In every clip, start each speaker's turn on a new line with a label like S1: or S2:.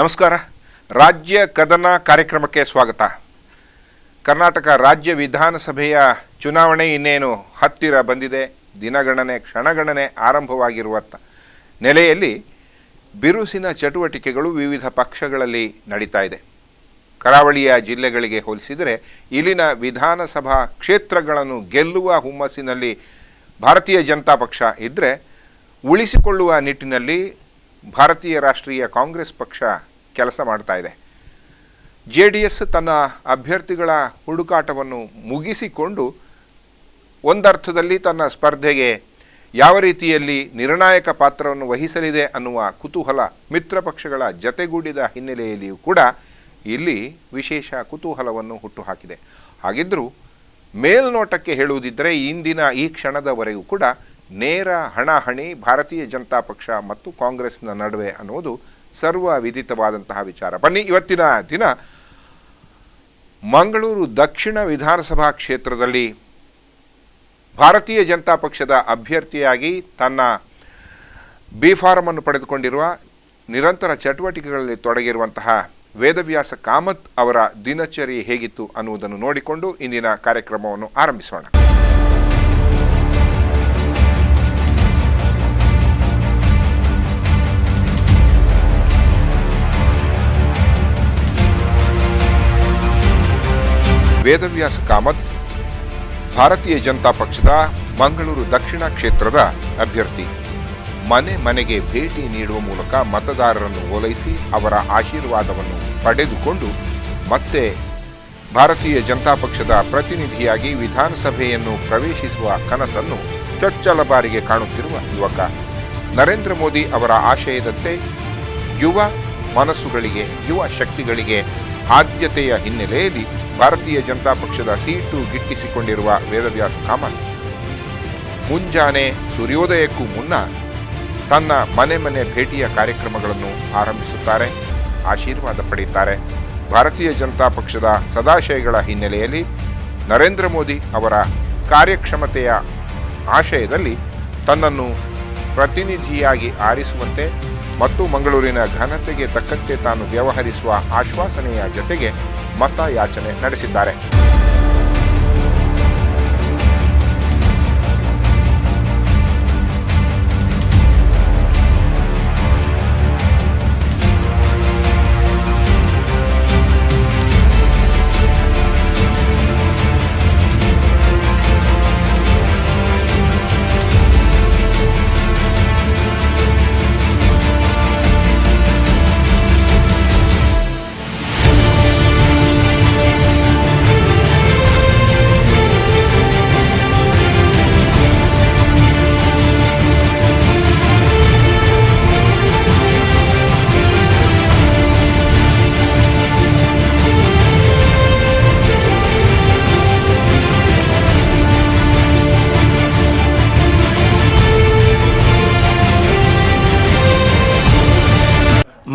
S1: ನಮಸ್ಕಾರ. ರಾಜ್ಯ ಕದನ ಕಾರ್ಯಕ್ರಮಕ್ಕೆ ಸ್ವಾಗತ. ಕರ್ನಾಟಕ ರಾಜ್ಯ ವಿಧಾನಸಭೆಯ ಚುನಾವಣೆ ಇನ್ನೇನು ಹತ್ತಿರ ಬಂದಿದೆ. ದಿನಗಣನೆ ಕ್ಷಣಗಣನೆ ಆರಂಭವಾಗಿರುವ ನೆಲೆಯಲ್ಲಿ ಬಿರುಸಿನ ಚಟುವಟಿಕೆಗಳು ವಿವಿಧ ಪಕ್ಷಗಳಲ್ಲಿ ನಡೀತಾ ಇದೆ. ಕರಾವಳಿಯ ಜಿಲ್ಲೆಗಳಿಗೆ ಹೋಲಿಸಿದರೆ ಇಲ್ಲಿನ ವಿಧಾನಸಭಾ ಕ್ಷೇತ್ರಗಳನ್ನು ಗೆಲ್ಲುವ ಹುಮ್ಮಸ್ಸಿನಲ್ಲಿ ಭಾರತೀಯ ಜನತಾ ಪಕ್ಷ ಇದ್ದರೆ, ಉಳಿಸಿಕೊಳ್ಳುವ ನಿಟ್ಟಿನಲ್ಲಿ ಭಾರತೀಯ ರಾಷ್ಟ್ರೀಯ ಕಾಂಗ್ರೆಸ್ ಪಕ್ಷ ಕೆಲಸ ಮಾಡ್ತಾ ಇದೆ. JDS ತನ್ನ ಅಭ್ಯರ್ಥಿಗಳ ಹುಡುಕಾಟವನ್ನು ಮುಗಿಸಿಕೊಂಡು ಒಂದರ್ಥದಲ್ಲಿ ತನ್ನ ಸ್ಪರ್ಧೆಗೆ ಯಾವ ರೀತಿಯಲ್ಲಿ ನಿರ್ಣಾಯಕ ಪಾತ್ರವನ್ನು ವಹಿಸಲಿದೆ ಅನ್ನುವ ಕುತೂಹಲ ಮಿತ್ರ ಪಕ್ಷಗಳ ಜತೆಗೂಡಿದ ಹಿನ್ನೆಲೆಯಲ್ಲಿಯೂ ಕೂಡ ಇಲ್ಲಿ ವಿಶೇಷ ಕುತೂಹಲವನ್ನು ಹುಟ್ಟುಹಾಕಿದೆ. ಹಾಗಿದ್ದರೂ ಮೇಲ್ನೋಟಕ್ಕೆ ಹೇಳುವುದಿದ್ದರೆ ಇಂದಿನ ಈ ಕ್ಷಣದವರೆಗೂ ಕೂಡ ನೇರ ಹಣಾಹಣಿ ಭಾರತೀಯ ಜನತಾ ಪಕ್ಷ ಮತ್ತು ಕಾಂಗ್ರೆಸ್ನ ನಡುವೆ ಅನ್ನುವುದು ಸರ್ವ ವಿದಿತವಾದಂತಹ ವಿಚಾರ. ಬನ್ನಿ, ಇವತ್ತಿನ ದಿನ ಮಂಗಳೂರು ದಕ್ಷಿಣ ವಿಧಾನಸಭಾ ಕ್ಷೇತ್ರದಲ್ಲಿ ಭಾರತೀಯ ಜನತಾ ಪಕ್ಷದ ಅಭ್ಯರ್ಥಿಯಾಗಿ ತನ್ನ ಬಿ ಫಾರಂ ಅನ್ನು ಪಡೆದುಕೊಂಡಿರುವ ನಿರಂತರ ಚಟುವಟಿಕೆಗಳಲ್ಲಿ ತೊಡಗಿರುವಂತಹ ವೇದವ್ಯಾಸ ಕಾಮತ್ ಅವರ ದಿನಚರಿ ಹೇಗಿತ್ತು ಅನ್ನುವುದನ್ನು ನೋಡಿಕೊಂಡು ಇಂದಿನ ಕಾರ್ಯಕ್ರಮವನ್ನು ಆರಂಭಿಸೋಣ. ವೇದವ್ಯಾಸ ಕಾಮತ್ ಭಾರತೀಯ ಜನತಾ ಪಕ್ಷದ ಮಂಗಳೂರು ದಕ್ಷಿಣ ಕ್ಷೇತ್ರದ ಅಭ್ಯರ್ಥಿ. ಮನೆ ಮನೆಗೆ ಭೇಟಿ ನೀಡುವ ಮೂಲಕ ಮತದಾರರನ್ನು ಓಲೈಸಿ ಅವರ ಆಶೀರ್ವಾದವನ್ನು ಪಡೆದುಕೊಂಡು ಮತ್ತೆ ಭಾರತೀಯ ಜನತಾ ಪಕ್ಷದ ಪ್ರತಿನಿಧಿಯಾಗಿ ವಿಧಾನಸಭೆಯನ್ನು ಪ್ರವೇಶಿಸುವ ಕನಸನ್ನು ಚೊಚ್ಚಲ ಬಾರಿಗೆ ಕಾಣುತ್ತಿರುವ ಯುವಕ. ನರೇಂದ್ರ ಮೋದಿ ಅವರ ಆಶಯದಂತೆ ಯುವ ಮನಸ್ಸುಗಳಿಗೆ, ಯುವ ಶಕ್ತಿಗಳಿಗೆ ಆದ್ಯತೆಯ ಹಿನ್ನೆಲೆಯಲ್ಲಿ ಭಾರತೀಯ ಜನತಾ ಪಕ್ಷದ ಸೀಟು ಗಿಟ್ಟಿಸಿಕೊಂಡಿರುವ ವೇದವ್ಯಾಸ ಕಾಮತ್ ಮುಂಜಾನೆ ಸೂರ್ಯೋದಯಕ್ಕೂ ಮುನ್ನ ತನ್ನ ಮನೆ ಮನೆ ಭೇಟಿಯ ಕಾರ್ಯಕ್ರಮಗಳನ್ನು ಆರಂಭಿಸುತ್ತಾರೆ, ಆಶೀರ್ವಾದ ಪಡೆಯುತ್ತಾರೆ. ಭಾರತೀಯ ಜನತಾ ಪಕ್ಷದ ಸದಾಶಯಗಳ ಹಿನ್ನೆಲೆಯಲ್ಲಿ ನರೇಂದ್ರ ಮೋದಿ ಅವರ ಕಾರ್ಯಕ್ಷಮತೆಯ ಆಶಯದಲ್ಲಿ ತನ್ನನ್ನು ಪ್ರತಿನಿಧಿಯಾಗಿ ಆರಿಸುವಂತೆ ಮತ್ತು ಮಂಗಳೂರಿನ ಘನತೆಗೆ ತಕ್ಕಂತೆ ತಾನು ವ್ಯವಹರಿಸುವ ಆಶ್ವಾಸನೆಯ ಜತೆಗೆ ಮತ ಯಾಚನೆ ನಡೆಸಿದ್ದಾರೆ.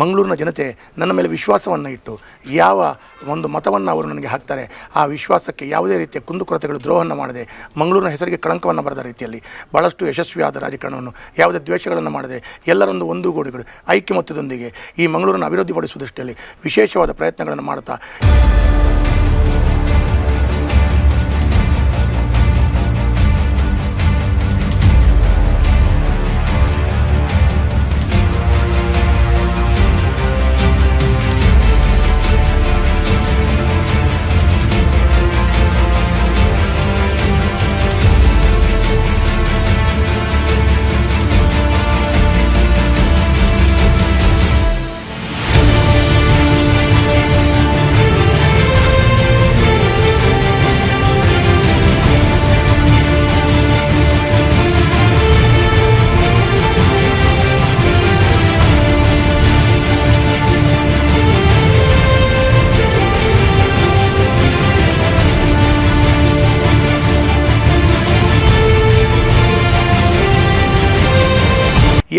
S2: ಮಂಗಳೂರಿನ ಜನತೆ ನನ್ನ ಮೇಲೆ ವಿಶ್ವಾಸವನ್ನು ಇಟ್ಟು ಯಾವ ಒಂದು ಮತವನ್ನು ಅವರು ನನಗೆ ಹಾಕ್ತಾರೆ, ಆ ವಿಶ್ವಾಸಕ್ಕೆ ಯಾವುದೇ ರೀತಿಯ ಕುಂದುಕೊರತೆಗಳು ದ್ರೋಹವನ್ನು ಮಾಡದೆ, ಮಂಗಳೂರಿನ ಹೆಸರಿಗೆ ಕಳಂಕವನ್ನು ಬರೆದ ರೀತಿಯಲ್ಲಿ ಭಾಳಷ್ಟು ಯಶಸ್ವಿಯಾದ ರಾಜಕಾರಣವನ್ನು, ಯಾವುದೇ ದ್ವೇಷಗಳನ್ನು ಮಾಡದೆ ಎಲ್ಲರೊಂದು ಒಂದುಗೂಡಿಗಳು ಐಕ್ಯಮತ್ಯದೊಂದಿಗೆ ಈ ಮಂಗಳೂರನ್ನು ಅಭಿವೃದ್ಧಿಪಡಿಸುವ ದೃಷ್ಟಿಯಲ್ಲಿ ವಿಶೇಷವಾದ ಪ್ರಯತ್ನಗಳನ್ನು ಮಾಡುತ್ತಾ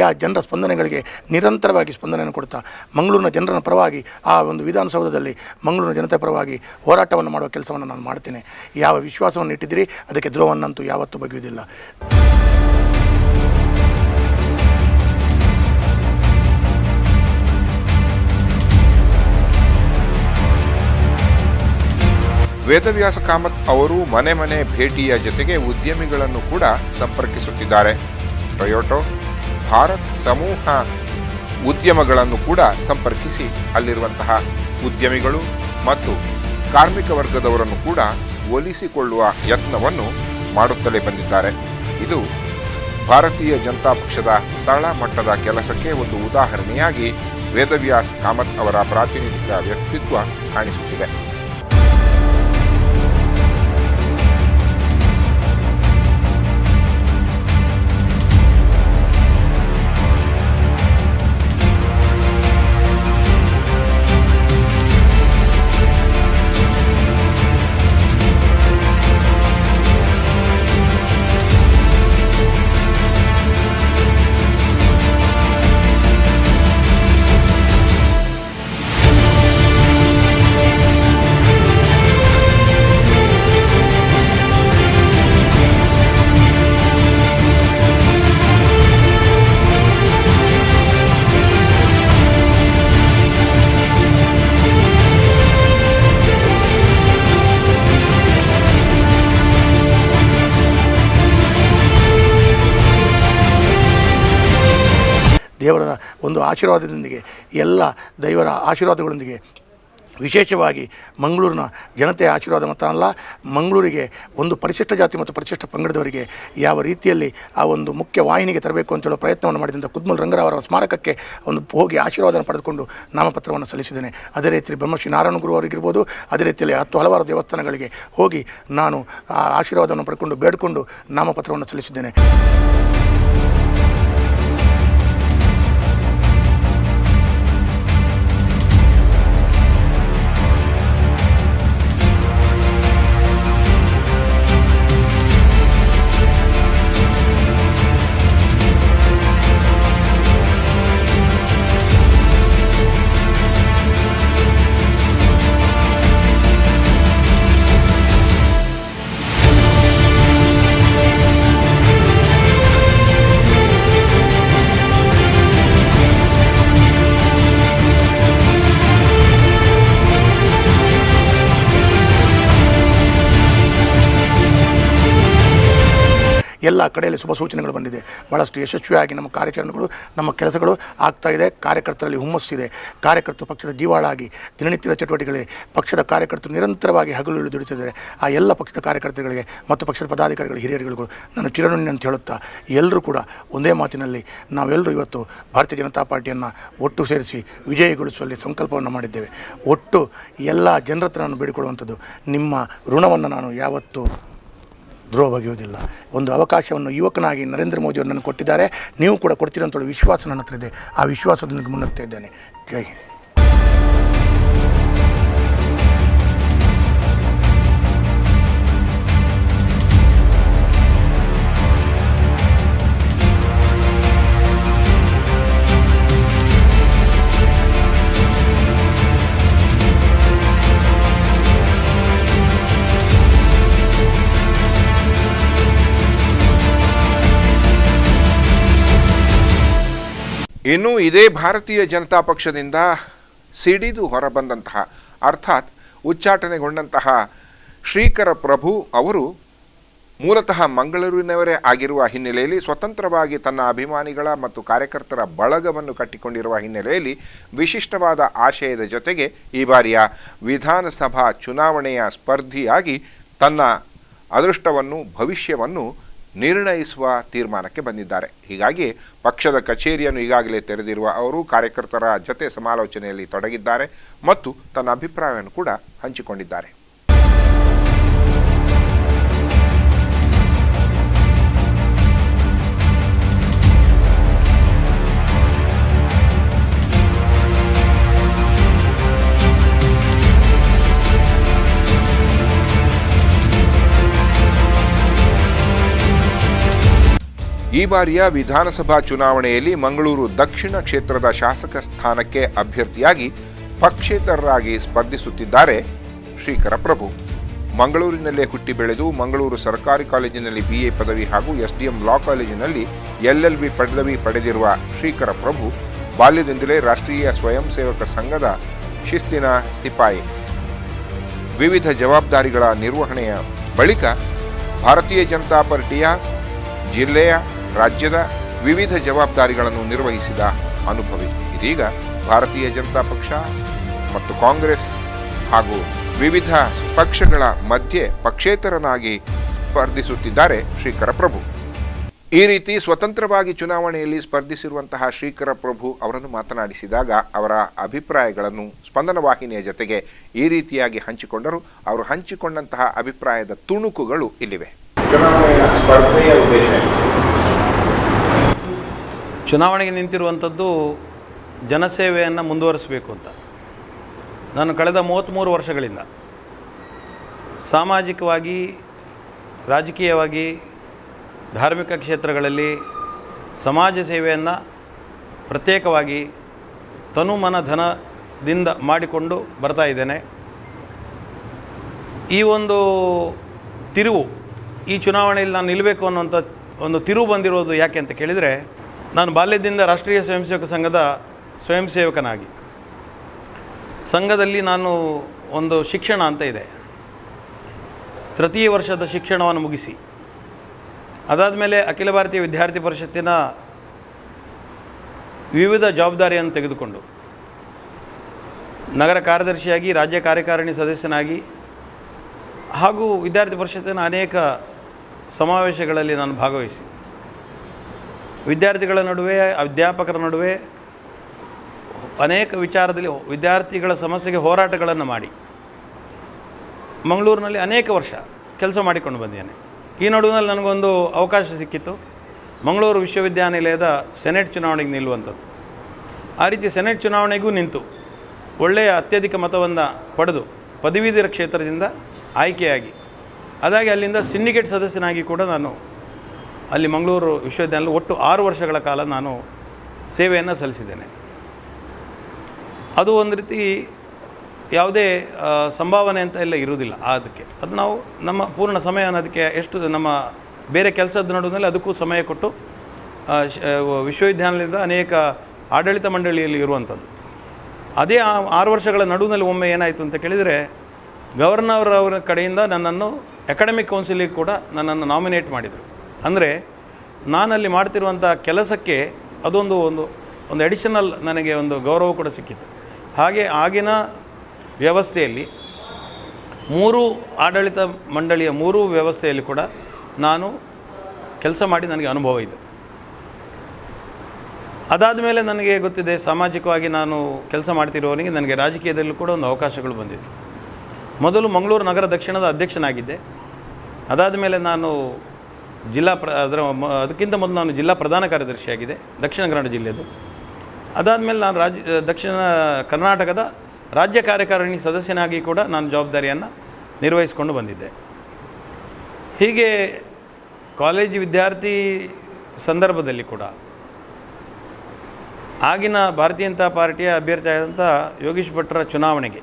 S2: ಆ ಜನರ ಸ್ಪಂದನೆಗಳಿಗೆ ನಿರಂತರವಾಗಿ ಸ್ಪಂದನೆಯನ್ನು ಕೊಡ್ತಾ ಮಂಗಳೂರಿನ ಜನರ ಪರವಾಗಿ ಆ ಒಂದು ವಿಧಾನಸೌಧದಲ್ಲಿ ಮಂಗಳೂರಿನ ಜನತೆ ಪರವಾಗಿ ಹೋರಾಟವನ್ನು ಮಾಡುವ ಕೆಲಸವನ್ನು ನಾನು ಮಾಡ್ತೇನೆ. ಯಾವ ವಿಶ್ವಾಸವನ್ನು ಇಟ್ಟಿದ್ದೀರಿ ಅದಕ್ಕೆ ದ್ರೋಹವನ್ನಂತೂ ಯಾವತ್ತೂ ಬಗೆಯುವುದಿಲ್ಲ.
S1: ವೇದವ್ಯಾಸ ಕಾಮತ್ ಅವರು ಮನೆ ಮನೆ ಭೇಟಿಯ ಜೊತೆಗೆ ಉದ್ಯಮಿಗಳನ್ನು ಕೂಡ ಸಂಪರ್ಕಿಸುತ್ತಿದ್ದಾರೆ. ಟೊಯೋಟೋ, ಭಾರತ್ ಸಮೂಹ ಉದ್ಯಮಗಳನ್ನು ಕೂಡ ಸಂಪರ್ಕಿಸಿ ಅಲ್ಲಿರುವಂತಹ ಉದ್ಯಮಿಗಳು ಮತ್ತು ಕಾರ್ಮಿಕ ವರ್ಗದವರನ್ನು ಕೂಡ ಒಲಿಸಿಕೊಳ್ಳುವ ಯತ್ನವನ್ನು ಮಾಡುತ್ತಲೇ ಬಂದಿದ್ದಾರೆ. ಇದು ಭಾರತೀಯ ಜನತಾ ಪಕ್ಷದ ತಳಮಟ್ಟದ ಕೆಲಸಕ್ಕೆ ಒಂದು ಉದಾಹರಣೆಯಾಗಿ ವೇದವ್ಯಾಸ್ ಕಾಮತ್ ಅವರ ಪ್ರಾತಿನಿಧಿಕ ವ್ಯಕ್ತಿತ್ವ ಕಾಣಿಸುತ್ತಿದೆ.
S2: ದೇವರ ಒಂದು ಆಶೀರ್ವಾದದೊಂದಿಗೆ, ಎಲ್ಲ ದೈವರ ಆಶೀರ್ವಾದಗಳೊಂದಿಗೆ, ವಿಶೇಷವಾಗಿ ಮಂಗಳೂರಿನ ಜನತೆಯ ಆಶೀರ್ವಾದ ಮಾತ್ರ ಮಂಗಳೂರಿಗೆ ಒಂದು ಪರಿಶಿಷ್ಟ ಜಾತಿ ಮತ್ತು ಪರಿಶಿಷ್ಟ ಪಂಗಡದವರಿಗೆ ಯಾವ ರೀತಿಯಲ್ಲಿ ಆ ಒಂದು ಮುಖ್ಯ ವಾಹಿನಿಗೆ ತರಬೇಕು ಅಂತೇಳೋ ಪ್ರಯತ್ನವನ್ನು ಮಾಡಿದಂಥ ಕುದ್ಮಲ್ ರಂಗರಾವ್ ಅವರ ಸ್ಮಾರಕಕ್ಕೆ ಒಂದು ಹೋಗಿ ಆಶೀರ್ವಾದನ ಪಡೆದುಕೊಂಡು ನಾಮಪತ್ರವನ್ನು ಸಲ್ಲಿಸಿದ್ದೇನೆ. ಅದೇ ರೀತಿ ಬ್ರಹ್ಮಶ್ರೀ ನಾರಾಯಣ ಗುರು ಅವರಿಗಿರ್ಬೋದು, ಅದೇ ರೀತಿಯಲ್ಲಿ ಹಲವಾರು ದೇವಸ್ಥಾನಗಳಿಗೆ ಹೋಗಿ ನಾನು ಆ ಆಶೀರ್ವಾದವನ್ನು ಪಡ್ಕೊಂಡು ಬೇಡಿಕೊಂಡು ನಾಮಪತ್ರವನ್ನು ಸಲ್ಲಿಸಿದ್ದೇನೆ. ಎಲ್ಲ ಕಡೆಯಲ್ಲಿ ಶುಭ ಸೂಚನೆಗಳು ಬಂದಿದೆ. ಭಾಳಷ್ಟು ಯಶಸ್ವಿಯಾಗಿ ನಮ್ಮ ಕಾರ್ಯಾಚರಣೆಗಳು, ನಮ್ಮ ಕೆಲಸಗಳು ಆಗ್ತಾಯಿದೆ. ಕಾರ್ಯಕರ್ತರಲ್ಲಿ ಹುಮ್ಮಸ್ಸಿದೆ. ಕಾರ್ಯಕರ್ತರು ಪಕ್ಷದ ಜೀವಾಳಾಗಿ ದಿನನಿತ್ಯದ ಚಟುವಟಿಕೆಗಳಿಗೆ ಪಕ್ಷದ ಕಾರ್ಯಕರ್ತರು ನಿರಂತರವಾಗಿ ಹಗಲು ದುಡಿತಿದ್ದಾರೆ. ಆ ಎಲ್ಲ ಪಕ್ಷದ ಕಾರ್ಯಕರ್ತರುಗಳಿಗೆ ಮತ್ತು ಪಕ್ಷದ ಪದಾಧಿಕಾರಿಗಳು, ಹಿರಿಯರುಗಳು ನಾನು ಚಿರಋಣಿ ಅಂತ ಹೇಳುತ್ತಾ, ಎಲ್ಲರೂ ಕೂಡ ಒಂದೇ ಮಾತಿನಲ್ಲಿ ನಾವೆಲ್ಲರೂ ಇವತ್ತು ಭಾರತೀಯ ಜನತಾ ಪಾರ್ಟಿಯನ್ನು ಒಟ್ಟು ಸೇರಿಸಿ ವಿಜಯಗೊಳಿಸುವಲ್ಲಿ ಸಂಕಲ್ಪವನ್ನು ಮಾಡಿದ್ದೇವೆ. ಒಟ್ಟು ಎಲ್ಲ ಜನರ ಹತ್ರ ನಾನು ಬೇಡಿಕೊಳ್ಳುವಂಥದ್ದು, ನಿಮ್ಮ ಋಣವನ್ನು ನಾನು ಯಾವತ್ತೂ ದ್ರೋಹ ಬಗೆಯುವುದಿಲ್ಲ. ಒಂದು ಅವಕಾಶವನ್ನು ಯುವಕನಾಗಿ ನರೇಂದ್ರ ಮೋದಿಯವರು ನನಗೆ ಕೊಟ್ಟಿದ್ದಾರೆ, ನೀವು ಕೂಡ ಕೊಡ್ತೀರ ಅಂತ ವಿಶ್ವಾಸ ನನ್ನ ಹತ್ರ ಇದೆ. ಆ ವಿಶ್ವಾಸದೊಂದಿಗೆ ಮುನ್ನುಗ್ತಾ ಇದ್ದೇನೆ. ಜೈ ಹಿಂದ್.
S1: ಇನ್ನು ಇದೇ ಭಾರತೀಯ ಜನತಾ ಪಕ್ಷದಿಂದ ಸಿಡಿದು ಹೊರಬಂದಂತಹ ಅರ್ಥಾತ್ ಉಚ್ಚಾಟನೆಗೊಂಡಂತಹ ಶ್ರೀಕರ ಪ್ರಭು ಅವರು ಮೂಲತಃ ಮಂಗಳೂರಿನವರೇ ಆಗಿರುವ ಹಿನ್ನೆಲೆಯಲ್ಲಿ ಸ್ವತಂತ್ರವಾಗಿ ತನ್ನ ಅಭಿಮಾನಿಗಳ ಮತ್ತು ಕಾರ್ಯಕರ್ತರ ಬಳಗವನ್ನು ಕಟ್ಟಿಕೊಂಡಿರುವ ಹಿನ್ನೆಲೆಯಲ್ಲಿ ವಿಶಿಷ್ಟವಾದ ಆಶಯದ ಜೊತೆಗೆ ಈ ಬಾರಿಯ ವಿಧಾನಸಭಾ ಚುನಾವಣೆಯ ಸ್ಪರ್ಧಿಯಾಗಿ ತನ್ನ ಅದೃಷ್ಟವನ್ನು ಭವಿಷ್ಯವನ್ನು ನಿರ್ಣಯಿಸುವ ತೀರ್ಮಾನಕ್ಕೆ ಬಂದಿದ್ದಾರೆ. ಹೀಗಾಗಿ ಪಕ್ಷದ ಕಚೇರಿಯನ್ನು ಈಗಾಗಲೇ ತೆರೆದಿರುವ ಅವರು ಕಾರ್ಯಕರ್ತರ ಜತೆ ಸಮಾಲೋಚನೆಯಲ್ಲಿ ತೊಡಗಿದ್ದಾರೆ ಮತ್ತು ತನ್ನ ಅಭಿಪ್ರಾಯವನ್ನು ಕೂಡ ಹಂಚಿಕೊಂಡಿದ್ದಾರೆ. ಈ ಬಾರಿಯ ವಿಧಾನಸಭಾ ಚುನಾವಣೆಯಲ್ಲಿ ಮಂಗಳೂರು ದಕ್ಷಿಣ ಕ್ಷೇತ್ರದ ಶಾಸಕ ಸ್ಥಾನಕ್ಕೆ ಅಭ್ಯರ್ಥಿಯಾಗಿ ಪಕ್ಷೇತರರಾಗಿ ಸ್ಪರ್ಧಿಸುತ್ತಿದ್ದಾರೆ ಶ್ರೀಕರ ಪ್ರಭು. ಮಂಗಳೂರಿನಲ್ಲೇ ಹುಟ್ಟಿ ಬೆಳೆದು ಮಂಗಳೂರು ಸರ್ಕಾರಿ ಕಾಲೇಜಿನಲ್ಲಿ BA ಪದವಿ ಹಾಗೂ SDM ಲಾ ಕಾಲೇಜಿನಲ್ಲಿ LLB ಪದವಿ ಪಡೆದಿರುವ ಶ್ರೀಕರ ಪ್ರಭು ಬಾಲ್ಯದಿಂದಲೇ ರಾಷ್ಟ್ರೀಯ ಸ್ವಯಂ ಸೇವಕ ಸಂಘದ ಶಿಸ್ತಿನ ಸಿಪಾಯಿ. ವಿವಿಧ ಜವಾಬ್ದಾರಿಗಳ ನಿರ್ವಹಣೆಯ ಬಳಿಕ ಭಾರತೀಯ ಜನತಾ ಪಾರ್ಟಿಯ ಜಿಲ್ಲೆಯ ರಾಜ್ಯದ ವಿವಿಧ ಜವಾಬ್ದಾರಿಗಳನ್ನು ನಿರ್ವಹಿಸಿದ ಅನುಭವಿ. ಇದೀಗ ಭಾರತೀಯ ಜನತಾ ಪಕ್ಷ ಮತ್ತು ಕಾಂಗ್ರೆಸ್ ಹಾಗೂ ವಿವಿಧ ಪಕ್ಷಗಳ ಮಧ್ಯೆ ಪಕ್ಷೇತರನಾಗಿ ಸ್ಪರ್ಧಿಸುತ್ತಿದ್ದಾರೆ ಶ್ರೀಕರ ಪ್ರಭು. ಈ ರೀತಿ ಸ್ವತಂತ್ರವಾಗಿ ಚುನಾವಣೆಯಲ್ಲಿ ಸ್ಪರ್ಧಿಸಿರುವಂತಹ ಶ್ರೀಕರ ಪ್ರಭು ಅವರನ್ನು ಮಾತನಾಡಿಸಿದಾಗ ಅವರ ಅಭಿಪ್ರಾಯಗಳನ್ನು ಸ್ಪಂದನ ವಾಹಿನಿಯ ಜೊತೆಗೆ ಈ ರೀತಿಯಾಗಿ ಹಂಚಿಕೊಂಡರು. ಅವರು ಹಂಚಿಕೊಂಡಂತಹ ಅಭಿಪ್ರಾಯದ ತುಣುಕುಗಳು ಇಲ್ಲಿವೆ. ಚುನಾವಣೆಯ ಸ್ಪರ್ಧೆಯ ಉದ್ದೇಶ,
S3: ಚುನಾವಣೆಗೆ ನಿಂತಿರುವಂಥದ್ದು ಜನಸೇವೆಯನ್ನು ಮುಂದುವರಿಸಬೇಕು ಅಂತ. ನಾನು ಕಳೆದ 33 ವರ್ಷಗಳಿಂದ ಸಾಮಾಜಿಕವಾಗಿ, ರಾಜಕೀಯವಾಗಿ, ಧಾರ್ಮಿಕ ಕ್ಷೇತ್ರಗಳಲ್ಲಿ ಸಮಾಜ ಸೇವೆಯನ್ನು ಪ್ರತ್ಯೇಕವಾಗಿ ತನು ಮನ ಧನದಿಂದ ಮಾಡಿಕೊಂಡು ಬರ್ತಾ ಇದ್ದೇನೆ. ಈ ಒಂದು ತಿರುವು, ಈ ಚುನಾವಣೆಯಲ್ಲಿ ನಾನು ನಿಲ್ಲಬೇಕು ಅನ್ನುವಂಥ ಒಂದು ತಿರುವು ಬಂದಿರೋದು ಯಾಕೆ ಅಂತ ಕೇಳಿದರೆ, ನಾನು ಬಾಲ್ಯದಿಂದ ರಾಷ್ಟ್ರೀಯ ಸ್ವಯಂ ಸೇವಕ ಸಂಘದ ಸ್ವಯಂ ಸೇವಕನಾಗಿ, ಸಂಘದಲ್ಲಿ ನಾನು ಒಂದು ಶಿಕ್ಷಣ ಅಂತ ಇದೆ, ತೃತೀಯ ವರ್ಷದ ಶಿಕ್ಷಣವನ್ನು ಮುಗಿಸಿ ಅದಾದ ಮೇಲೆ ಅಖಿಲ ಭಾರತೀಯ ವಿದ್ಯಾರ್ಥಿ ಪರಿಷತ್ತಿನ ವಿವಿಧ ಜವಾಬ್ದಾರಿಯನ್ನು ತೆಗೆದುಕೊಂಡು ನಗರ ಕಾರ್ಯದರ್ಶಿಯಾಗಿ, ರಾಜ್ಯ ಕಾರ್ಯಕಾರಿಣಿ ಸದಸ್ಯನಾಗಿ ಹಾಗೂ ವಿದ್ಯಾರ್ಥಿ ಪರಿಷತ್ತಿನ ಅನೇಕ ಸಮಾವೇಶಗಳಲ್ಲಿ ನಾನು ಭಾಗವಹಿಸಿ ವಿದ್ಯಾರ್ಥಿಗಳ ನಡುವೆ, ಅಧ್ಯಾಪಕರ ನಡುವೆ ಅನೇಕ ವಿಚಾರದಲ್ಲಿ ವಿದ್ಯಾರ್ಥಿಗಳ ಸಮಸ್ಯೆಗೆ ಹೋರಾಟಗಳನ್ನು ಮಾಡಿ ಮಂಗಳೂರಿನಲ್ಲಿ ಅನೇಕ ವರ್ಷ ಕೆಲಸ ಮಾಡಿಕೊಂಡು ಬಂದಿದ್ದೇನೆ. ಈ ನಡುವಿನಲ್ಲಿ ನನಗೊಂದು ಅವಕಾಶ ಸಿಕ್ಕಿತ್ತು, ಮಂಗಳೂರು ವಿಶ್ವವಿದ್ಯಾನಿಲಯದ ಸೆನೆಟ್ ಚುನಾವಣೆಗೆ ನಿಲ್ಲುವಂಥದ್ದು. ಆ ರೀತಿ ಸೆನೆಟ್ ಚುನಾವಣೆಗೂ ನಿಂತು ಒಳ್ಳೆಯ ಅತ್ಯಧಿಕ ಮತವನ್ನು ಪಡೆದು ಪದವೀಧರ ಕ್ಷೇತ್ರದಿಂದ ಆಯ್ಕೆಯಾಗಿ ಅದಾಗಿ ಅಲ್ಲಿಂದ ಸಿಂಡಿಕೇಟ್ ಸದಸ್ಯನಾಗಿ ಕೂಡ ನಾನು ಅಲ್ಲಿ ಮಂಗಳೂರು ವಿಶ್ವವಿದ್ಯಾನಿಲಯ ಒಟ್ಟು 6 ವರ್ಷಗಳ ಕಾಲ ನಾನು ಸೇವೆಯನ್ನು ಸಲ್ಲಿಸಿದ್ದೇನೆ. ಅದು ಒಂದು ರೀತಿ ಯಾವುದೇ ಸಂಭಾವನೆ ಅಂತ ಎಲ್ಲ ಇರುವುದಿಲ್ಲ. ಅದಕ್ಕೆ ಅದು ನಾವು ನಮ್ಮ ಪೂರ್ಣ ಸಮಯ ಅನ್ನೋದಕ್ಕೆ ಎಷ್ಟು ನಮ್ಮ ಬೇರೆ ಕೆಲಸದ ನಡುವಿನಲ್ಲಿ ಅದಕ್ಕೂ ಸಮಯ ಕೊಟ್ಟು ವಿಶ್ವವಿದ್ಯಾನಿಲಯದ ಅನೇಕ ಆಡಳಿತ ಮಂಡಳಿಯಲ್ಲಿ ಇರುವಂಥದ್ದು. ಅದೇ 6 ವರ್ಷಗಳ ನಡುವಿನಲ್ಲಿ ಒಮ್ಮೆ ಏನಾಯಿತು ಅಂತ ಕೇಳಿದರೆ, ಗವರ್ನರ್ ಅವರ ಕಡೆಯಿಂದ ನನ್ನನ್ನು ಅಕಾಡೆಮಿಕ್ ಕೌನ್ಸಿಲಿಗೆ ಕೂಡ ನನ್ನನ್ನು ನಾಮಿನೇಟ್ ಮಾಡಿದರು. ಅಂದರೆ ನಾನಲ್ಲಿ ಮಾಡ್ತಿರುವಂಥ ಕೆಲಸಕ್ಕೆ ಅದೊಂದು ಒಂದು ಅಡಿಷನಲ್ ನನಗೆ ಒಂದು ಗೌರವ ಕೂಡ ಸಿಕ್ಕಿತು. ಹಾಗೆ ಆಗಿನ ವ್ಯವಸ್ಥೆಯಲ್ಲಿ 3 ಆಡಳಿತ ಮಂಡಳಿಯ 3 ವ್ಯವಸ್ಥೆಯಲ್ಲಿ ಕೂಡ ನಾನು ಕೆಲಸ ಮಾಡಿ ನನಗೆ ಅನುಭವ ಇದೆ. ಅದಾದ ಮೇಲೆ ನನಗೆ ಗೊತ್ತಿದೆ, ಸಾಮಾಜಿಕವಾಗಿ ನಾನು ಕೆಲಸ ಮಾಡ್ತಿರೋವನಿಗೆ ನನಗೆ ರಾಜಕೀಯದಲ್ಲೂ ಕೂಡ ಒಂದು ಅವಕಾಶಗಳು ಬಂದಿತ್ತು. ಮೊದಲು ಮಂಗಳೂರು ನಗರ ದಕ್ಷಿಣದ ಅಧ್ಯಕ್ಷನಾಗಿದ್ದೆ. ಅದಾದ ಮೇಲೆ ನಾನು ಅದಕ್ಕಿಂತ ಮೊದಲು ನಾನು ಜಿಲ್ಲಾ ಪ್ರಧಾನ ಕಾರ್ಯದರ್ಶಿಯಾಗಿದೆ ದಕ್ಷಿಣ ಕನ್ನಡ ಜಿಲ್ಲೆಯದು. ಅದಾದಮೇಲೆ ನಾನು ದಕ್ಷಿಣ ಕರ್ನಾಟಕದ ರಾಜ್ಯ ಕಾರ್ಯಕಾರಿಣಿ ಸದಸ್ಯನಾಗಿ ಕೂಡ ನಾನು ಜವಾಬ್ದಾರಿಯನ್ನು ನಿರ್ವಹಿಸಿಕೊಂಡು ಬಂದಿದ್ದೆ. ಹೀಗೆ ಕಾಲೇಜು ವಿದ್ಯಾರ್ಥಿ ಸಂದರ್ಭದಲ್ಲಿ ಕೂಡ ಆಗಿನ ಭಾರತೀಯ ಜನತಾ ಪಾರ್ಟಿಯ ಅಭ್ಯರ್ಥಿಯಾದಂಥ ಯೋಗೀಶ್ ಭಟ್ರ ಚುನಾವಣೆಗೆ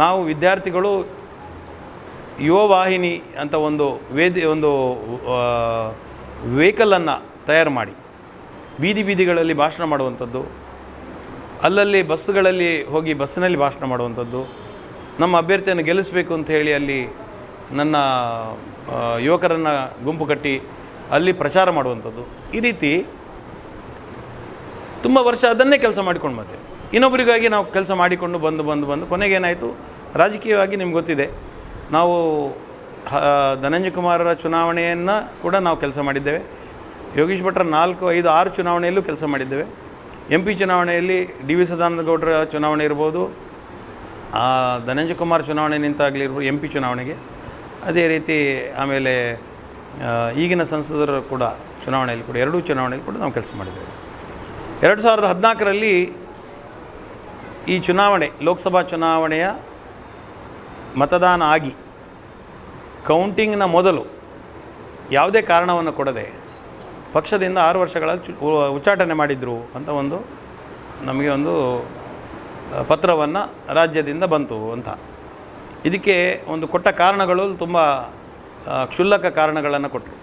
S3: ನಾವು ವಿದ್ಯಾರ್ಥಿಗಳು ಯುವ ವಾಹಿನಿ ಅಂತ ಒಂದು ವೆಹಿಕಲನ್ನು ತಯಾರು ಮಾಡಿ ಬೀದಿಗಳಲ್ಲಿ ಭಾಷಣ ಮಾಡುವಂಥದ್ದು, ಅಲ್ಲಲ್ಲಿ ಬಸ್ಸುಗಳಲ್ಲಿ ಹೋಗಿ ಬಸ್ಸಿನಲ್ಲಿ ಭಾಷಣ ಮಾಡುವಂಥದ್ದು, ನಮ್ಮ ಅಭ್ಯರ್ಥಿಯನ್ನು ಗೆಲ್ಲಿಸಬೇಕು ಅಂತ ಹೇಳಿ ಅಲ್ಲಿ ನನ್ನ ಯುವಕರನ್ನು ಗುಂಪು ಕಟ್ಟಿ ಅಲ್ಲಿ ಪ್ರಚಾರ ಮಾಡುವಂಥದ್ದು. ಈ ರೀತಿ ತುಂಬ ವರ್ಷ ಅದನ್ನೇ ಕೆಲಸ ಮಾಡಿಕೊಂಡು ಬಂದೆ. ಇನ್ನೊಬ್ಬರಿಗಾಗಿ ನಾವು ಕೆಲಸ ಮಾಡಿಕೊಂಡು ಬಂದು ಕೊನೆಗೇನಾಯಿತು, ರಾಜಕೀಯವಾಗಿ ನಿಮ್ಗೆ ಗೊತ್ತಿದೆ, ನಾವು ಧನಂಜಯ ಕುಮಾರರ ಚುನಾವಣೆಯನ್ನು ಕೂಡ ನಾವು ಕೆಲಸ ಮಾಡಿದ್ದೇವೆ. ಯೋಗೀಶ್ ಭಟ್ರ 4, 5, 6 ಚುನಾವಣೆಯಲ್ಲೂ ಕೆಲಸ ಮಾಡಿದ್ದೇವೆ. MP ಚುನಾವಣೆಯಲ್ಲಿ ಡಿ ವಿ ಸದಾನಂದ ಗೌಡರ ಚುನಾವಣೆ ಇರ್ಬೋದು, ಧನಂಜಯ ಕುಮಾರ್ ಚುನಾವಣೆ ನಿಂತಾಗಲಿರ್ಬೋದು MP ಚುನಾವಣೆಗೆ, ಅದೇ ರೀತಿ ಆಮೇಲೆ ಈಗಿನ ಸಂಸದರು ಕೂಡ ಚುನಾವಣೆಯಲ್ಲಿ ಕೂಡ 2 ಚುನಾವಣೆಯಲ್ಲಿ ಕೂಡ ನಾವು ಕೆಲಸ ಮಾಡಿದ್ದೇವೆ. 2014ರಲ್ಲಿ ಈ ಚುನಾವಣೆ ಲೋಕಸಭಾ ಚುನಾವಣೆಯ ಮತದಾನ ಆಗಿ ಕೌಂಟಿಂಗ್ನ ಮೊದಲು ಯಾವುದೇ ಕಾರಣವನ್ನು ಕೊಡದೆ ಪಕ್ಷದಿಂದ 6 ವರ್ಷಗಳಲ್ಲಿ ಉಚ್ಚಾಟನೆ ಮಾಡಿದರು ಅಂತ ನಮಗೆ ಒಂದು ಪತ್ರವನ್ನು ರಾಜ್ಯದಿಂದ ಬಂತು ಅಂತ. ಇದಕ್ಕೆ ಕೊಟ್ಟ ಕಾರಣಗಳು ತುಂಬ ಕ್ಷುಲ್ಲಕ ಕಾರಣಗಳನ್ನು ಕೊಟ್ಟರು.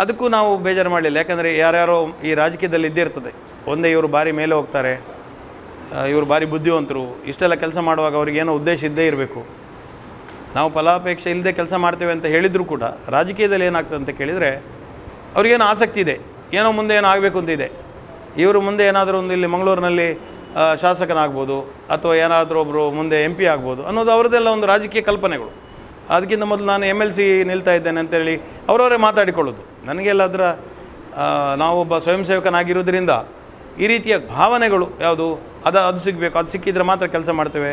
S3: ಅದಕ್ಕೂ ನಾವು ಬೇಜಾರು ಮಾಡಲಿಲ್ಲ. ಯಾಕಂದರೆ ಯಾರ್ಯಾರೋ ಈ ರಾಜಕೀಯದಲ್ಲಿ ಇದ್ದೇ ಇರ್ತದೆ, ಒಂದೇ ಇವರು ಭಾರಿ ಮೇಲೆ ಹೋಗ್ತಾರೆ, ಇವರು ಭಾರಿ ಬುದ್ಧಿವಂತರು, ಇಷ್ಟೆಲ್ಲ ಕೆಲಸ ಮಾಡುವಾಗ ಅವ್ರಿಗೇನೋ ಉದ್ದೇಶ ಇದ್ದೇ ಇರಬೇಕು. ನಾವು ಫಲಾಪೇಕ್ಷೆ ಇಲ್ಲದೆ ಕೆಲಸ ಮಾಡ್ತೇವೆ ಅಂತ ಹೇಳಿದರೂ ಕೂಡ ರಾಜಕೀಯದಲ್ಲಿ ಏನಾಗ್ತದೆ ಅಂತ ಕೇಳಿದರೆ ಅವ್ರಿಗೇನು ಆಸಕ್ತಿ ಇದೆ, ಏನೋ ಮುಂದೆ ಏನೋ ಆಗಬೇಕು ಅಂತ ಇದೆ. ಇವರು ಮುಂದೆ ಏನಾದರೂ ಒಂದು ಇಲ್ಲಿ ಮಂಗಳೂರಿನಲ್ಲಿ ಶಾಸಕನಾಗ್ಬೋದು ಅಥವಾ ಏನಾದರೂ ಒಬ್ಬರು ಮುಂದೆ MP ಆಗ್ಬೋದು ಅನ್ನೋದು ಅವರದೆಲ್ಲ ಒಂದು ರಾಜಕೀಯ ಕಲ್ಪನೆಗಳು. ಅದಕ್ಕಿಂತ ಮೊದಲು ನಾನು MLC ನಿಲ್ತಾ ಇದ್ದೇನೆ ಅಂತೇಳಿ ಅವರವರೇ ಮಾತಾಡಿಕೊಳ್ಳೋದು. ನನಗೆಲ್ಲ ಅದರ ನಾವೊಬ್ಬ ಸ್ವಯಂ ಸೇವಕನಾಗಿರೋದ್ರಿಂದ ಈ ರೀತಿಯ ಭಾವನೆಗಳು ಯಾವುದು ಅದು ಸಿಗಬೇಕು, ಅದು ಸಿಕ್ಕಿದ್ರೆ ಮಾತ್ರ ಕೆಲಸ ಮಾಡ್ತೇವೆ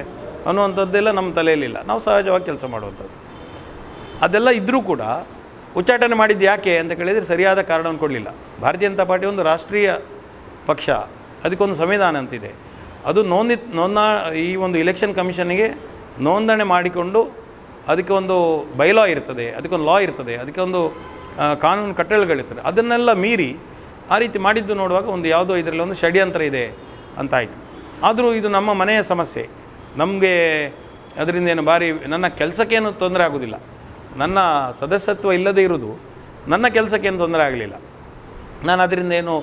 S3: ಅನ್ನುವಂಥದ್ದೆಲ್ಲ ನಮ್ಮ ತಲೆಯಲ್ಲಿಲ್ಲ. ನಾವು ಸಹಜವಾಗಿ ಕೆಲಸ ಮಾಡುವಂಥದ್ದು. ಅದೆಲ್ಲ ಇದ್ದರೂ ಕೂಡ ಉಚ್ಚಾಟನೆ ಮಾಡಿದ್ದು ಯಾಕೆ ಅಂತ ಕೇಳಿದರೆ ಸರಿಯಾದ ಕಾರಣವನ್ನು ಕೊಡಲಿಲ್ಲ. ಭಾರತೀಯ ಜನತಾ ಪಾರ್ಟಿ ಒಂದು ರಾಷ್ಟ್ರೀಯ ಪಕ್ಷ, ಅದಕ್ಕೊಂದು ಸಂವಿಧಾನ ಅಂತಿದೆ. ಅದು ಈ ಒಂದು ಇಲೆಕ್ಷನ್ ಕಮಿಷನ್ನಿಗೆ ನೋಂದಣಿ ಮಾಡಿಕೊಂಡು ಅದಕ್ಕೆ ಒಂದು ಬೈಲಾ ಇರ್ತದೆ, ಅದಕ್ಕೊಂದು ಲಾ ಇರ್ತದೆ, ಅದಕ್ಕೆ ಒಂದು ಕಾನೂನು ಕಟ್ಟಳೆಗಳಿರ್ತದೆ. ಅದನ್ನೆಲ್ಲ ಮೀರಿ ಆ ರೀತಿ ಮಾಡಿದ್ದು ನೋಡುವಾಗ ಒಂದು ಯಾವುದೋ ಇದರಲ್ಲಿ ಒಂದು ಷಡ್ಯಂತ್ರ ಇದೆ ಅಂತಾಯಿತು. ಆದರೂ ಇದು ನಮ್ಮ ಮನೆಯ ಸಮಸ್ಯೆ. ನಮಗೆ ಅದರಿಂದ ಏನು ಭಾರಿ ನನ್ನ ಕೆಲಸಕ್ಕೇನು ತೊಂದರೆ ಆಗೋದಿಲ್ಲ. ನನ್ನ ಸದಸ್ಯತ್ವ ಇಲ್ಲದೇ ಇರೋದು ನನ್ನ ಕೆಲಸಕ್ಕೇನು ತೊಂದರೆ ಆಗಲಿಲ್ಲ. ನಾನು ಅದರಿಂದ ಏನು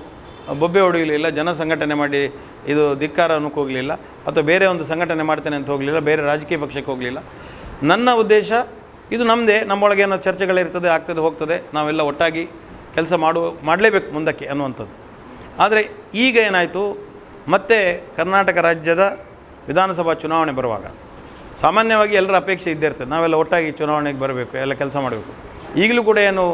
S3: ಬೊಬ್ಬೆ ಹೊಡೆಯಲಿಲ್ಲ, ಜನ ಸಂಘಟನೆ ಮಾಡಿ ಇದು ಧಿಕ್ಕಾರ ಅನ್ನೋಕ್ಕೆ ಹೋಗಲಿಲ್ಲ, ಅಥವಾ ಬೇರೆ ಒಂದು ಸಂಘಟನೆ ಮಾಡ್ತೇನೆ ಅಂತ ಹೋಗಲಿಲ್ಲ, ಬೇರೆ ರಾಜಕೀಯ ಪಕ್ಷಕ್ಕೆ ಹೋಗಲಿಲ್ಲ. ನನ್ನ ಉದ್ದೇಶ ಇದು ನಮ್ಮದೇ, ನಮ್ಮೊಳಗೆ ಏನೋ ಚರ್ಚೆಗಳಿರ್ತದೆ, ಆಗ್ತದೆ ಹೋಗ್ತದೆ, ನಾವೆಲ್ಲ ಒಟ್ಟಾಗಿ ಕೆಲಸ ಮಾಡಲೇಬೇಕು ಮುಂದಕ್ಕೆ ಅನ್ನುವಂಥದ್ದು. ಆದರೆ ಈಗ ಏನಾಯಿತು, ಮತ್ತೆ ಕರ್ನಾಟಕ ರಾಜ್ಯದ ವಿಧಾನಸಭಾ ಚುನಾವಣೆ ಬರುವಾಗ ಸಾಮಾನ್ಯವಾಗಿ ಎಲ್ಲರ ಅಪೇಕ್ಷೆ ಇದ್ದೇ ಇರ್ತದೆ, ನಾವೆಲ್ಲ ಒಟ್ಟಾಗಿ ಚುನಾವಣೆಗೆ ಬರಬೇಕು, ಎಲ್ಲ ಕೆಲಸ ಮಾಡಬೇಕು. ಈಗಲೂ ಕೂಡ ಏನು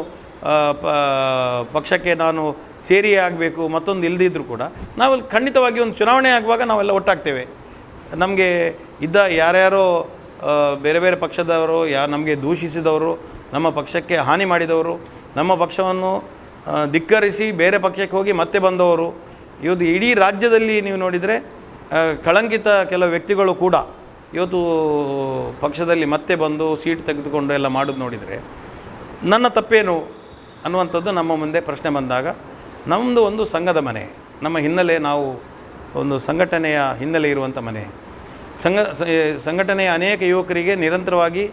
S3: ಪಕ್ಷಕ್ಕೆ ನಾನು ಸೇರಿ ಆಗಬೇಕು ಮತ್ತೊಂದು ಇಲ್ಲದಿದ್ದರೂ ಕೂಡ ನಾವು ಖಂಡಿತವಾಗಿ ಒಂದು ಚುನಾವಣೆ ಆಗುವಾಗ ನಾವೆಲ್ಲ ಒಟ್ಟಾಗ್ತೇವೆ. ನಮಗೆ ಇದ್ದ ಯಾರ್ಯಾರೋ ಬೇರೆ ಬೇರೆ ಪಕ್ಷದವರು, ನಮಗೆ ದೂಷಿಸಿದವರು, ನಮ್ಮ ಪಕ್ಷಕ್ಕೆ ಹಾನಿ ಮಾಡಿದವರು, ನಮ್ಮ ಪಕ್ಷವನ್ನು ಧಿಕ್ಕರಿಸಿ ಬೇರೆ ಪಕ್ಷಕ್ಕೆ ಹೋಗಿ ಮತ್ತೆ ಬಂದವರು, ಇವತ್ತು ಇಡೀ ರಾಜ್ಯದಲ್ಲಿ ನೀವು ನೋಡಿದರೆ ಕಳಂಕಿತ ಕೆಲವು ವ್ಯಕ್ತಿಗಳು ಕೂಡ ಇವತ್ತು ಪಕ್ಷದಲ್ಲಿ ಮತ್ತೆ ಬಂದು ಸೀಟ್ ತೆಗೆದುಕೊಂಡು ಎಲ್ಲ ಮಾಡೋದು ನೋಡಿದರೆ ನನ್ನ ತಪ್ಪೇನು ಅನ್ನುವಂಥದ್ದು ನಮ್ಮ ಮುಂದೆ ಪ್ರಶ್ನೆ ಬಂದಾಗ, ನಮ್ಮದು ಒಂದು ಸಂಘದ ಮನೆ, ನಮ್ಮ ಹಿನ್ನೆಲೆ ನಾವು ಒಂದು ಸಂಘಟನೆಯ ಹಿನ್ನೆಲೆ ಇರುವಂಥ ಮನೆ. ಸಂಘಟನೆಯ ಅನೇಕ ಯುವಕರಿಗೆ ನಿರಂತರವಾಗಿ